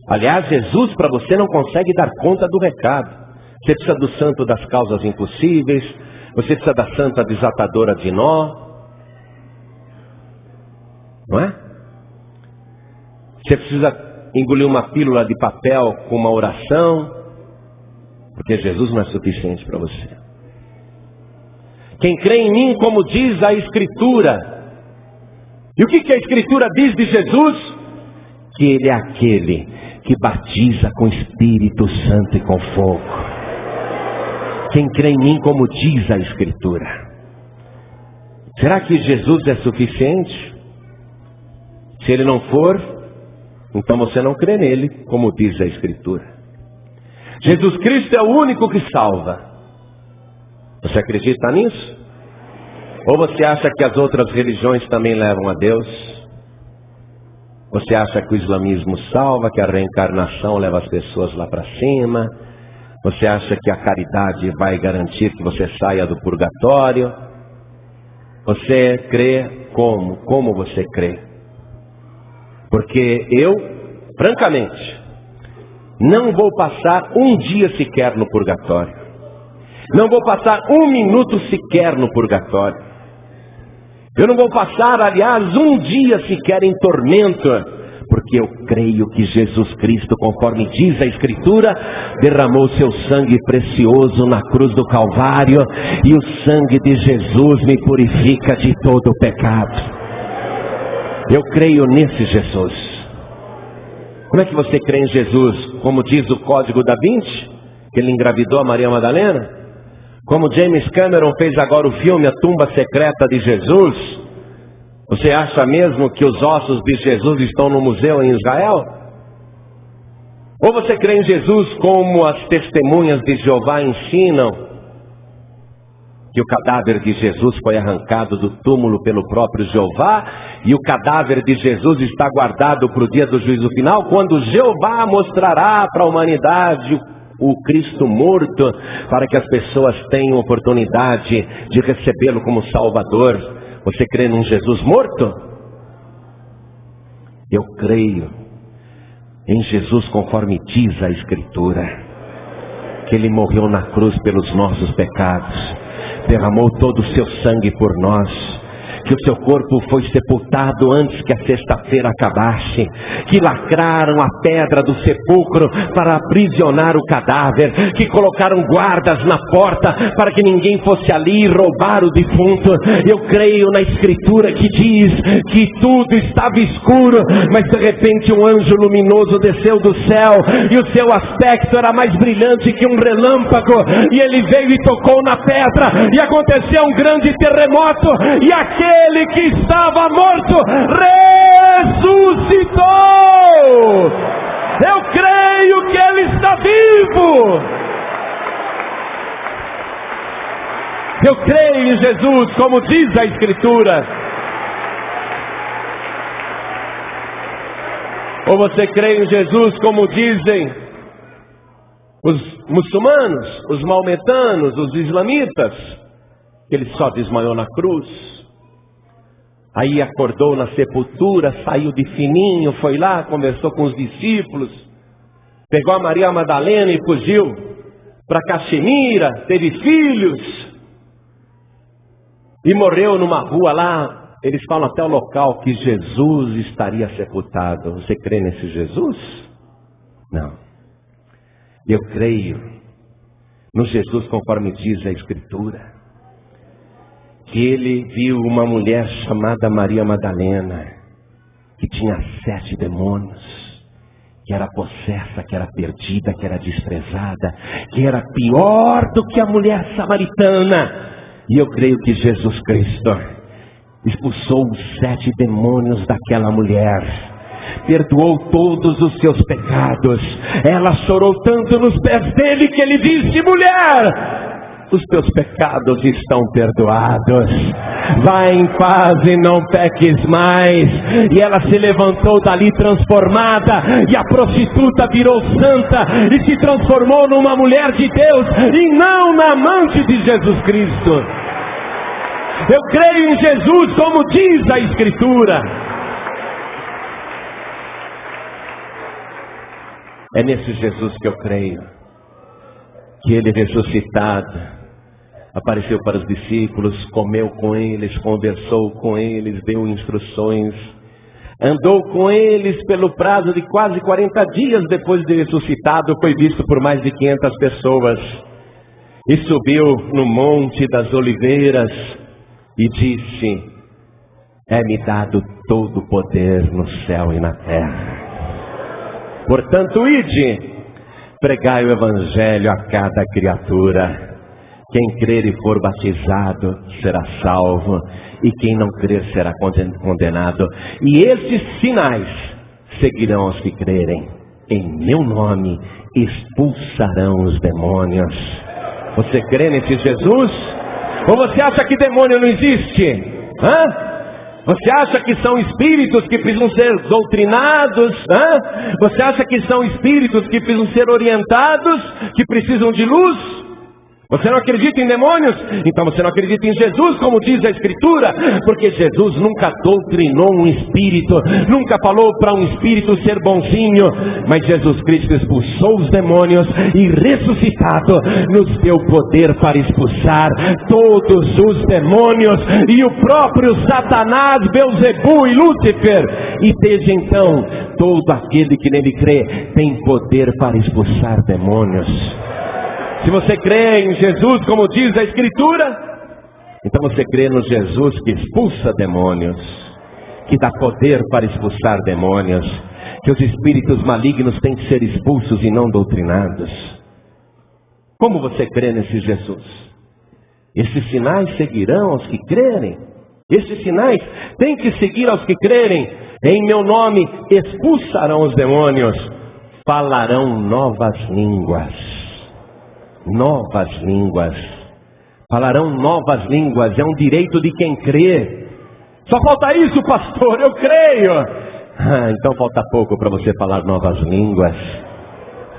Aliás, Jesus para você não consegue dar conta do recado. Você precisa do santo das causas impossíveis, você precisa da santa desatadora de nó, não é? Você precisa engolir uma pílula de papel com uma oração, porque Jesus não é suficiente para você. Quem crê em mim, como diz a Escritura. E o que a Escritura diz de Jesus? Que Ele é aquele que batiza com Espírito Santo e com fogo. Quem crê em mim, como diz a Escritura. Será que Jesus é suficiente? Se Ele não for, então você não crê nele, como diz a Escritura. Jesus Cristo é o único que salva. Você acredita nisso? Ou você acha que as outras religiões também levam a Deus? Você acha que o islamismo salva, que a reencarnação leva as pessoas lá para cima? Você acha que a caridade vai garantir que você saia do purgatório? Você crê como? Como você crê? Porque eu, francamente, não vou passar um dia sequer no purgatório. Não vou passar um minuto sequer no purgatório. Eu não vou passar, aliás, um dia sequer em tormento, porque eu creio que Jesus Cristo, conforme diz a Escritura, derramou seu sangue precioso na cruz do Calvário, e o sangue de Jesus me purifica de todo o pecado. Eu creio nesse Jesus. Como é que você crê em Jesus? Como diz o Código da Vinci, que ele engravidou a Maria Madalena? Como James Cameron fez agora o filme A Tumba Secreta de Jesus? Você acha mesmo que os ossos de Jesus estão no museu em Israel? Ou você crê em Jesus como as testemunhas de Jeová ensinam? Que o cadáver de Jesus foi arrancado do túmulo pelo próprio Jeová, e o cadáver de Jesus está guardado para o dia do juízo final, quando Jeová mostrará para a humanidade o Cristo morto, para que as pessoas tenham oportunidade de recebê-lo como Salvador. Você crê num Jesus morto? Eu creio em Jesus conforme diz a Escritura, que Ele morreu na cruz pelos nossos pecados, derramou todo o seu sangue por nós, que o seu corpo foi sepultado antes que a sexta-feira acabasse, que lacraram a pedra do sepulcro para aprisionar o cadáver, que colocaram guardas na porta para que ninguém fosse ali roubar o defunto. Eu creio na Escritura que diz que tudo estava escuro, mas de repente um anjo luminoso desceu do céu, e o seu aspecto era mais brilhante que um relâmpago, e ele veio e tocou na pedra, e aconteceu um grande terremoto, e aquele que estava morto ressuscitou. Eu creio que Ele está vivo. Eu creio em Jesus, como diz a Escritura. Ou você crê em Jesus como dizem os muçulmanos, os maometanos, os islamitas, que Ele só desmaiou na cruz, aí acordou na sepultura, saiu de fininho, foi lá, conversou com os discípulos, pegou a Maria Madalena e fugiu para Caxemira, teve filhos e morreu numa rua lá. Eles falam até o local que Jesus estaria sepultado. Você crê nesse Jesus? Não. Eu creio no Jesus conforme diz a Escritura, que ele viu uma mulher chamada Maria Madalena, que tinha 7 demônios, que era possessa, que era perdida, que era desprezada, que era pior do que a mulher samaritana. E eu creio que Jesus Cristo expulsou os 7 demônios daquela mulher, perdoou todos os seus pecados. Ela chorou tanto nos pés dele que ele disse: mulher, os teus pecados estão perdoados, vai em paz e não peques mais. E ela se levantou dali transformada, e a prostituta virou santa e se transformou numa mulher de Deus e não na amante de Jesus Cristo. Eu creio em Jesus como diz a Escritura. É nesse Jesus que eu creio, que ele ressuscitado apareceu para os discípulos, comeu com eles, conversou com eles, deu instruções, andou com eles pelo prazo de quase 40 dias depois de ressuscitado, foi visto por mais de 500 pessoas, e subiu no Monte das Oliveiras e disse: é-me dado todo o poder no céu e na terra. Portanto, ide, pregai o Evangelho a cada criatura. Quem crer e for batizado será salvo, e quem não crer será condenado. E esses sinais seguirão os que crerem. Em meu nome expulsarão os demônios. Você crê nesse Jesus? Ou você acha que demônio não existe? Você acha que são espíritos que precisam ser doutrinados? Você acha que são espíritos que precisam ser orientados, que precisam de luz? Você não acredita em demônios? Então você não acredita em Jesus, como diz a Escritura, porque Jesus nunca doutrinou um espírito, nunca falou para um espírito ser bonzinho, mas Jesus Cristo expulsou os demônios e ressuscitado nos deu poder para expulsar todos os demônios e o próprio Satanás, Belzebu e Lúcifer. E desde então, todo aquele que nele crê tem poder para expulsar demônios. Se você crê em Jesus, como diz a Escritura, então você crê no Jesus que expulsa demônios, que dá poder para expulsar demônios, que os espíritos malignos têm que ser expulsos e não doutrinados. Como você crê nesse Jesus? Esses sinais seguirão aos que crerem. Esses sinais têm que seguir aos que crerem. Em meu nome expulsarão os demônios, falarão novas línguas. Novas línguas, falarão novas línguas, é um direito de quem crê. Só falta isso, pastor, eu creio. Então falta pouco para você falar novas línguas.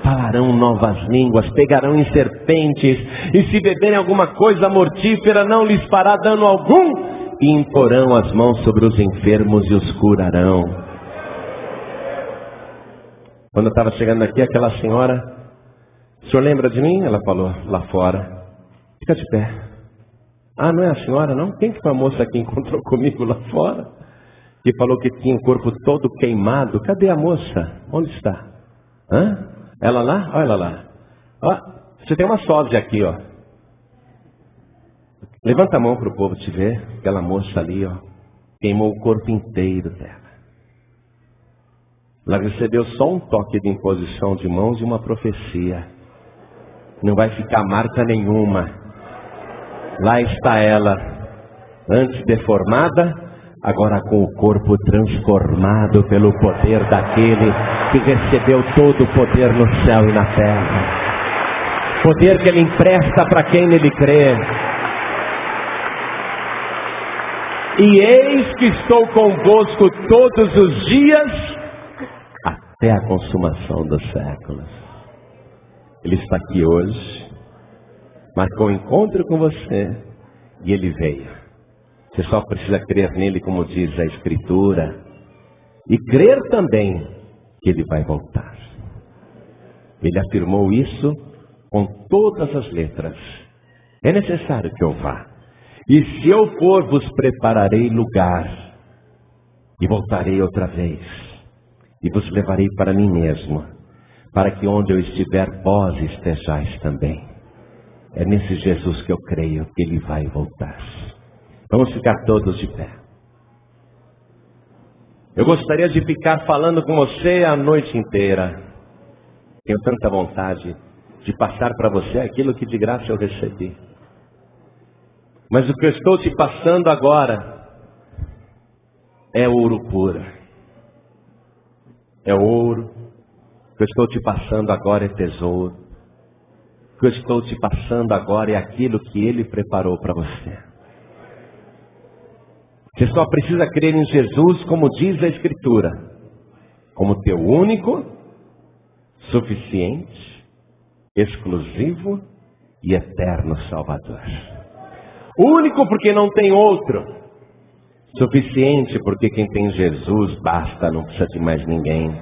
Falarão novas línguas, pegarão em serpentes, e se beberem alguma coisa mortífera não lhes fará dano algum, e imporão as mãos sobre os enfermos e os curarão. Quando eu estava chegando aqui, aquela senhora: o senhor lembra de mim? Ela falou lá fora. Fica de pé. Ah, não é a senhora não? Quem que foi a moça que encontrou comigo lá fora? Que falou que tinha o corpo todo queimado. Cadê a moça? Onde está? Ela lá? Olha ela lá. Ó, você tem uma sósia aqui, ó. Levanta a mão para o povo te ver. Aquela moça ali, ó, queimou o corpo inteiro dela. Ela recebeu só um toque de imposição de mãos e uma profecia. Não vai ficar marca nenhuma. Lá está ela, antes deformada, agora com o corpo transformado pelo poder daquele que recebeu todo o poder no céu e na terra. Poder que ele empresta para quem nele crê. E eis que estou convosco todos os dias, até a consumação dos séculos. Ele está aqui hoje, marcou um encontro com você, e ele veio. Você só precisa crer nele, como diz a Escritura, e crer também que ele vai voltar. Ele afirmou isso com todas as letras. É necessário que eu vá. E se eu for, vos prepararei lugar, e voltarei outra vez, e vos levarei para mim mesmo, para que onde eu estiver, vós estejais também. É nesse Jesus que eu creio que Ele vai voltar. Vamos ficar todos de pé. Eu gostaria de ficar falando com você a noite inteira. Tenho tanta vontade de passar para você aquilo que de graça eu recebi. Mas o que eu estou te passando agora é ouro puro. É ouro. O que eu estou te passando agora é tesouro. O que eu estou te passando agora é aquilo que Ele preparou para você. Você só precisa crer em Jesus, como diz a Escritura, como teu único, suficiente, exclusivo e eterno Salvador. Único porque não tem outro. Suficiente porque quem tem Jesus basta, não precisa de mais ninguém.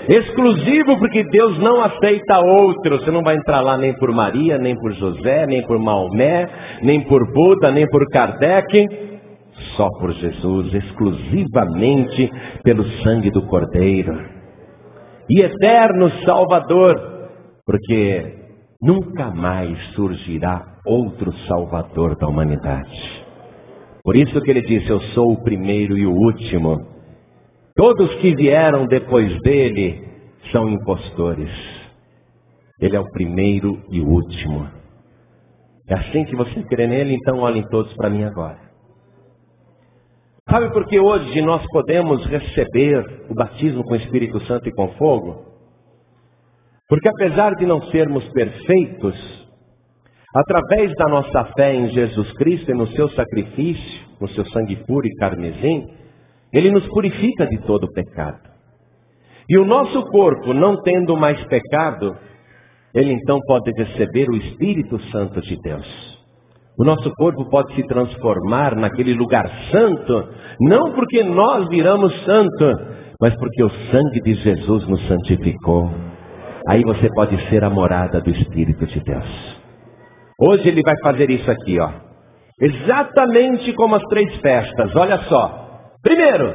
Exclusivo porque Deus não aceita outro. Você não vai entrar lá nem por Maria, nem por José, nem por Maomé, nem por Buda, nem por Kardec. Só por Jesus, exclusivamente pelo sangue do Cordeiro. E eterno Salvador, porque nunca mais surgirá outro Salvador da humanidade. Por isso que ele disse, eu sou o primeiro e o último. Todos que vieram depois dele são impostores. Ele é o primeiro e o último. É assim que você crê nele? Então olhem todos para mim agora. Sabe por que hoje nós podemos receber o batismo com o Espírito Santo e com fogo? Porque apesar de não sermos perfeitos, através da nossa fé em Jesus Cristo e no seu sacrifício, no seu sangue puro e carmesim, Ele nos purifica de todo o pecado. E o nosso corpo, não tendo mais pecado, ele então pode receber o Espírito Santo de Deus. O nosso corpo pode se transformar naquele lugar santo, não porque nós viramos santo, mas porque o sangue de Jesus nos santificou. Aí você pode ser a morada do Espírito de Deus. Hoje ele vai fazer isso aqui, ó. Exatamente como as 3 festas, olha só. Primeiro,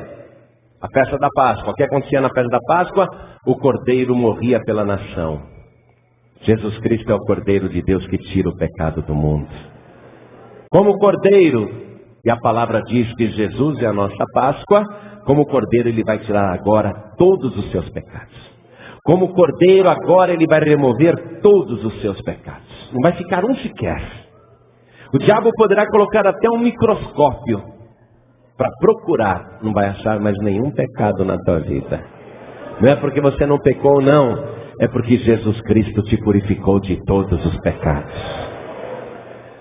a festa da Páscoa. O que acontecia na festa da Páscoa? O Cordeiro morria pela nação. Jesus Cristo é o Cordeiro de Deus que tira o pecado do mundo. Como Cordeiro, e a palavra diz que Jesus é a nossa Páscoa, como Cordeiro ele vai tirar agora todos os seus pecados. Como Cordeiro agora ele vai remover todos os seus pecados. Não vai ficar um sequer. O diabo poderá colocar até um microscópio para procurar, não vai achar mais nenhum pecado na tua vida. Não é porque você não pecou, não. É porque Jesus Cristo te purificou de todos os pecados.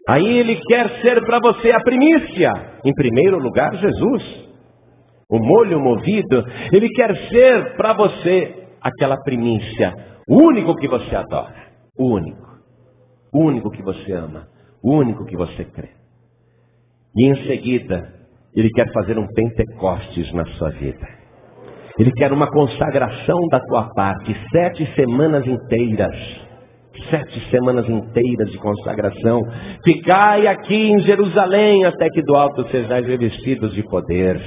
Aí ele quer ser para você a primícia. Em primeiro lugar, Jesus. O molho movido. Ele quer ser para você aquela primícia. O único que você adora. O único. O único que você ama. O único que você crê. E em seguida, ele quer fazer um Pentecostes na sua vida. Ele quer uma consagração da tua parte. 7 semanas inteiras. 7 semanas inteiras de consagração. Ficai aqui em Jerusalém até que do alto sejais revestidos de poder.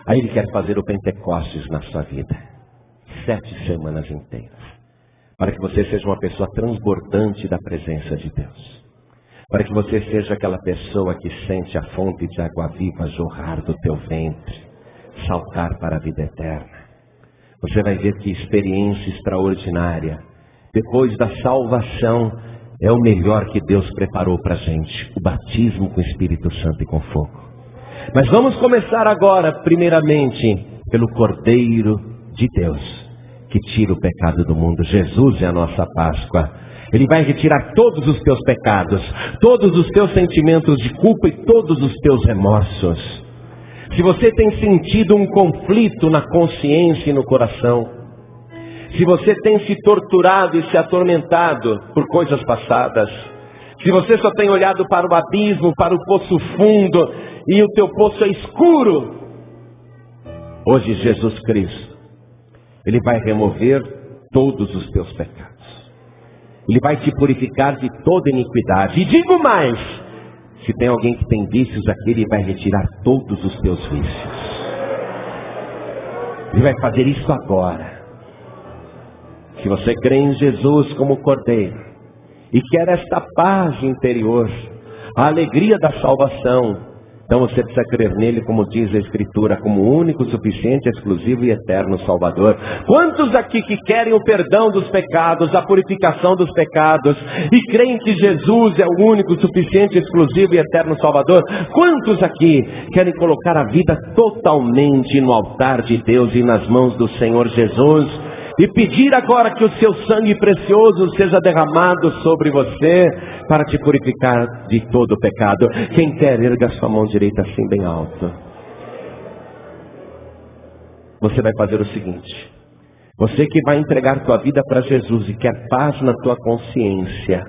Aí ele quer fazer o Pentecostes na sua vida. 7 semanas inteiras. Para que você seja uma pessoa transbordante da presença de Deus. Para que você seja aquela pessoa que sente a fonte de água viva jorrar do teu ventre, saltar para a vida eterna. Você vai ver que experiência extraordinária. Depois da salvação, é o melhor que Deus preparou para a gente. O batismo com o Espírito Santo e com fogo. Mas vamos começar agora, primeiramente, pelo Cordeiro de Deus, que tira o pecado do mundo. Jesus é a nossa Páscoa. Ele vai retirar todos os teus pecados, todos os teus sentimentos de culpa e todos os teus remorsos. Se você tem sentido um conflito na consciência e no coração, se você tem se torturado e se atormentado por coisas passadas, se você só tem olhado para o abismo, para o poço fundo, e o teu poço é escuro, hoje Jesus Cristo, Ele vai remover todos os teus pecados. Ele vai te purificar de toda iniquidade. E digo mais, se tem alguém que tem vícios aqui, Ele vai retirar todos os teus vícios. Ele vai fazer isso agora. Se você crê em Jesus como Cordeiro e quer esta paz interior, a alegria da salvação, então você precisa crer nele, como diz a Escritura, como único, suficiente, exclusivo e eterno Salvador. Quantos aqui que querem o perdão dos pecados, a purificação dos pecados, e creem que Jesus é o único, suficiente, exclusivo e eterno Salvador? Quantos aqui querem colocar a vida totalmente no altar de Deus e nas mãos do Senhor Jesus? E pedir agora que o seu sangue precioso seja derramado sobre você para te purificar de todo o pecado. Quem quer, erga sua mão direita assim bem alto. Você vai fazer o seguinte: você que vai entregar tua vida para Jesus e quer paz na tua consciência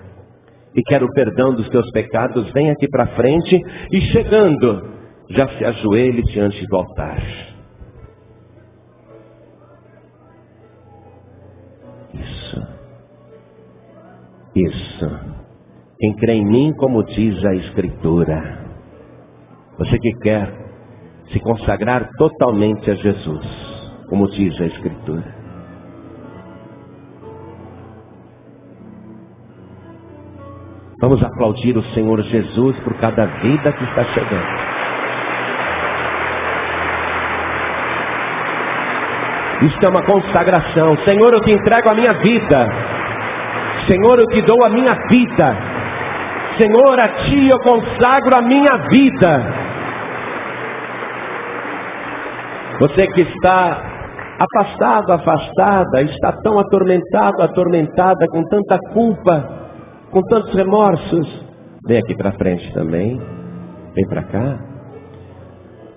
e quer o perdão dos teus pecados, vem aqui para frente e, chegando, já se ajoelhe diante do altar. Isso. Quem crê em mim, como diz a Escritura. Você que quer se consagrar totalmente a Jesus, como diz a Escritura. Vamos aplaudir o Senhor Jesus por cada vida que está chegando. Isso é uma consagração. Senhor, eu te entrego a minha vida. Senhor, eu te dou a minha vida. Senhor, a ti eu consagro a minha vida. Você que está afastado, afastada, está tão atormentado, atormentada, com tanta culpa, com tantos remorsos, vem aqui para frente também. Vem para cá.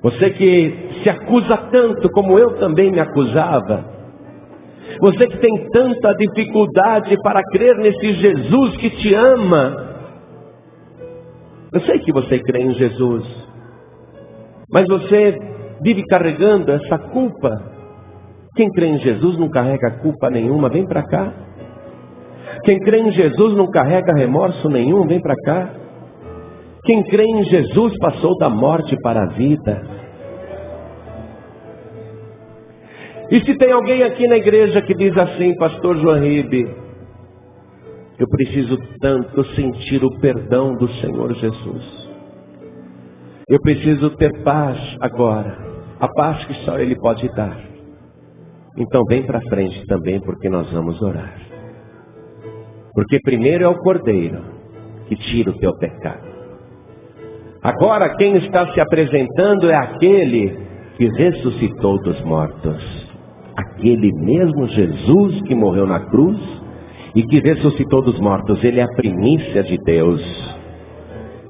Você que se acusa tanto como eu também me acusava. Você que tem tanta dificuldade para crer nesse Jesus que te ama. Eu sei que você crê em Jesus, mas você vive carregando essa culpa. Quem crê em Jesus não carrega culpa nenhuma, vem para cá. Quem crê em Jesus não carrega remorso nenhum, vem para cá. Quem crê em Jesus passou da morte para a vida. E se tem alguém aqui na igreja que diz assim: pastor João Ribe, eu preciso tanto sentir o perdão do Senhor Jesus. Eu preciso ter paz agora, a paz que só Ele pode dar. Então vem para frente também, porque nós vamos orar. Porque primeiro é o Cordeiro que tira o teu pecado. Agora quem está se apresentando é aquele que ressuscitou dos mortos. Aquele mesmo Jesus que morreu na cruz e que ressuscitou dos mortos. Ele é a primícia de Deus.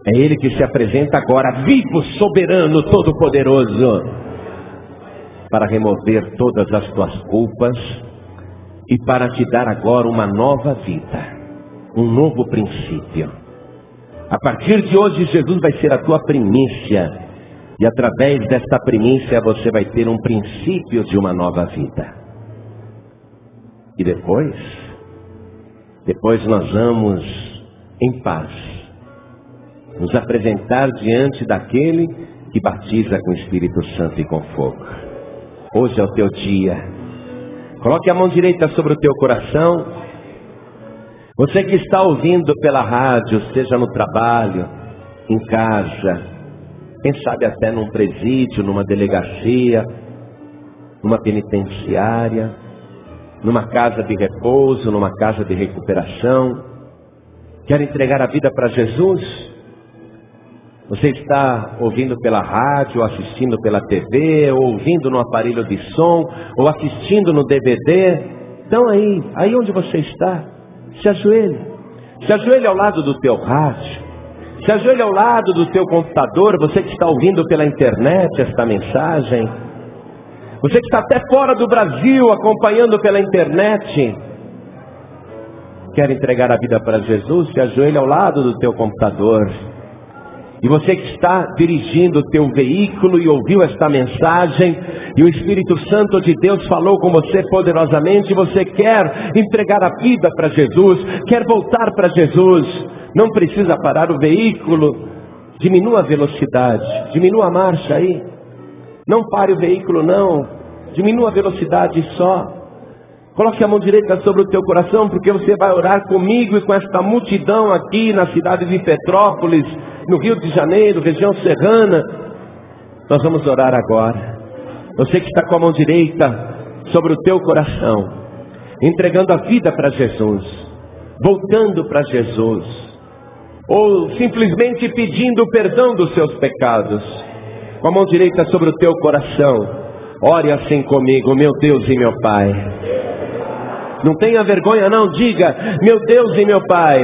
É Ele que se apresenta agora vivo, soberano, todo-poderoso, para remover todas as tuas culpas e para te dar agora uma nova vida, um novo princípio. A partir de hoje Jesus vai ser a tua primícia. E através desta primícia você vai ter um princípio de uma nova vida. E depois nós vamos em paz nos apresentar diante daquele que batiza com o Espírito Santo e com fogo. Hoje é o teu dia. Coloque a mão direita sobre o teu coração. Você que está ouvindo pela rádio, seja no trabalho, em casa, quem sabe até num presídio, numa delegacia, numa penitenciária, numa casa de repouso, numa casa de recuperação, quer entregar a vida para Jesus? Você está ouvindo pela rádio, ou assistindo pela TV, ou ouvindo no aparelho de som, ou assistindo no DVD? Então aí onde você está, se ajoelhe. Se ajoelhe ao lado do teu rádio. Se ajoelhe ao lado do teu computador, você que está ouvindo pela internet esta mensagem. Você que está até fora do Brasil acompanhando pela internet. Quer entregar a vida para Jesus? Se ajoelhe ao lado do teu computador. E você que está dirigindo o teu veículo e ouviu esta mensagem, e o Espírito Santo de Deus falou com você poderosamente, e você quer entregar a vida para Jesus, quer voltar para Jesus, não precisa parar o veículo, diminua a velocidade, diminua a marcha aí, não pare o veículo não, diminua a velocidade só, Coloque a mão direita sobre o teu coração, porque você vai orar comigo e com esta multidão aqui na cidade de Petrópolis, no Rio de Janeiro, região serrana. Nós vamos orar agora. Você que está com a mão direita sobre o teu coração, entregando a vida para Jesus, voltando para Jesus, ou simplesmente pedindo o perdão dos seus pecados, com a mão direita sobre o teu coração, ore assim comigo: meu Deus e meu Pai. Não tenha vergonha não, diga: meu Deus e meu Pai,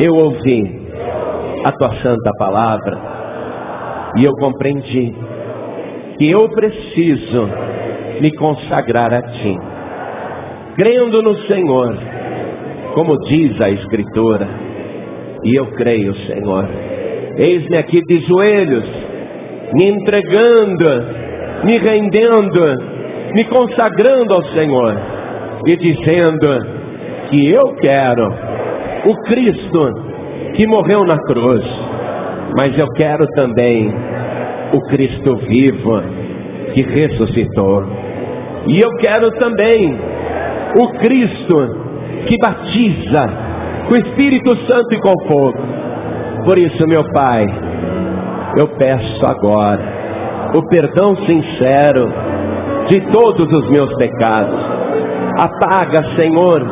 eu ouvi a tua santa palavra e eu compreendi que eu preciso me consagrar a ti, crendo no Senhor, como diz a Escritura. E eu creio, Senhor. Eis-me aqui de joelhos, me entregando, me rendendo, me consagrando ao Senhor e dizendo que eu quero o Cristo que morreu na cruz, mas eu quero também o Cristo vivo que ressuscitou, e eu quero também o Cristo que batiza com o Espírito Santo e com fogo. Por isso, meu Pai, eu peço agora o perdão sincero de todos os meus pecados. Apaga, Senhor,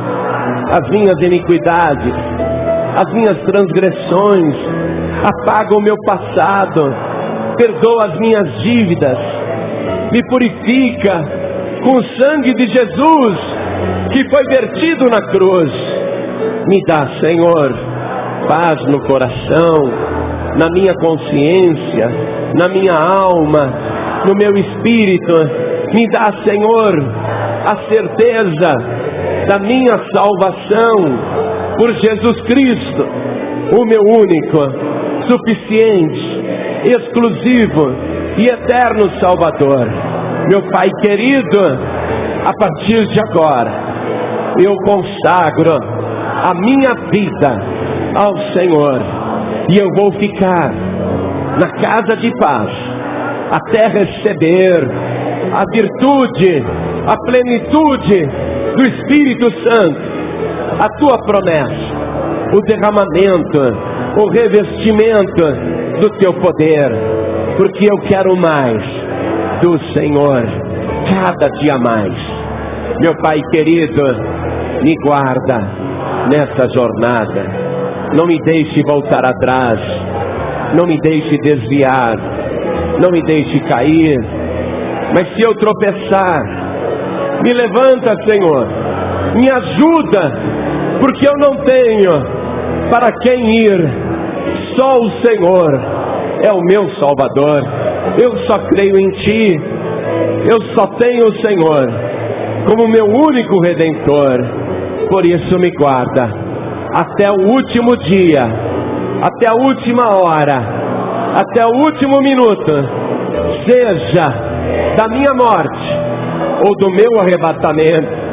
as minhas iniquidades, as minhas transgressões. Apaga o meu passado, perdoa as minhas dívidas, me purifica com o sangue de Jesus que foi vertido na cruz. Me dá, Senhor, paz no coração, na minha consciência, na minha alma, no meu espírito. Me dá, Senhor, a certeza da minha salvação por Jesus Cristo, o meu único, suficiente, exclusivo e eterno Salvador. Meu Pai querido, a partir de agora, eu consagro a minha vida ao Senhor, e eu vou ficar na casa de paz até receber a virtude, a plenitude do Espírito Santo, a tua promessa, o derramamento, o revestimento do teu poder, porque eu quero mais do Senhor, cada dia mais. Meu Pai querido, me guarda nessa jornada, não me deixe voltar atrás, não me deixe desviar, não me deixe cair, mas se eu tropeçar, me levanta, Senhor, me ajuda, porque eu não tenho para quem ir, só o Senhor é o meu Salvador. Eu só creio em Ti, eu só tenho o Senhor como meu único Redentor. Por isso me guarda até o último dia, até a última hora, até o último minuto, seja da minha morte ou do meu arrebatamento.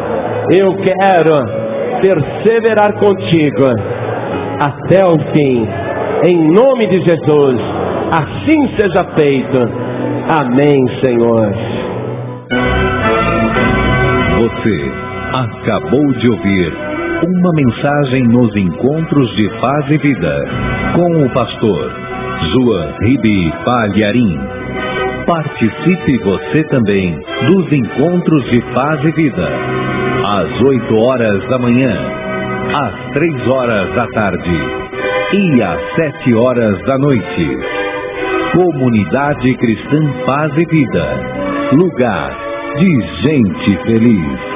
Eu quero perseverar contigo até o fim, em nome de Jesus. Assim seja feito. Amém, Senhor. Você acabou de ouvir uma mensagem nos Encontros de Paz e Vida, com o pastor João Ribe Palharim. Participe você também dos Encontros de Paz e Vida, às 8 horas da manhã, às 3 horas da tarde e às 7 horas da noite. Comunidade Cristã Paz e Vida, lugar de gente feliz.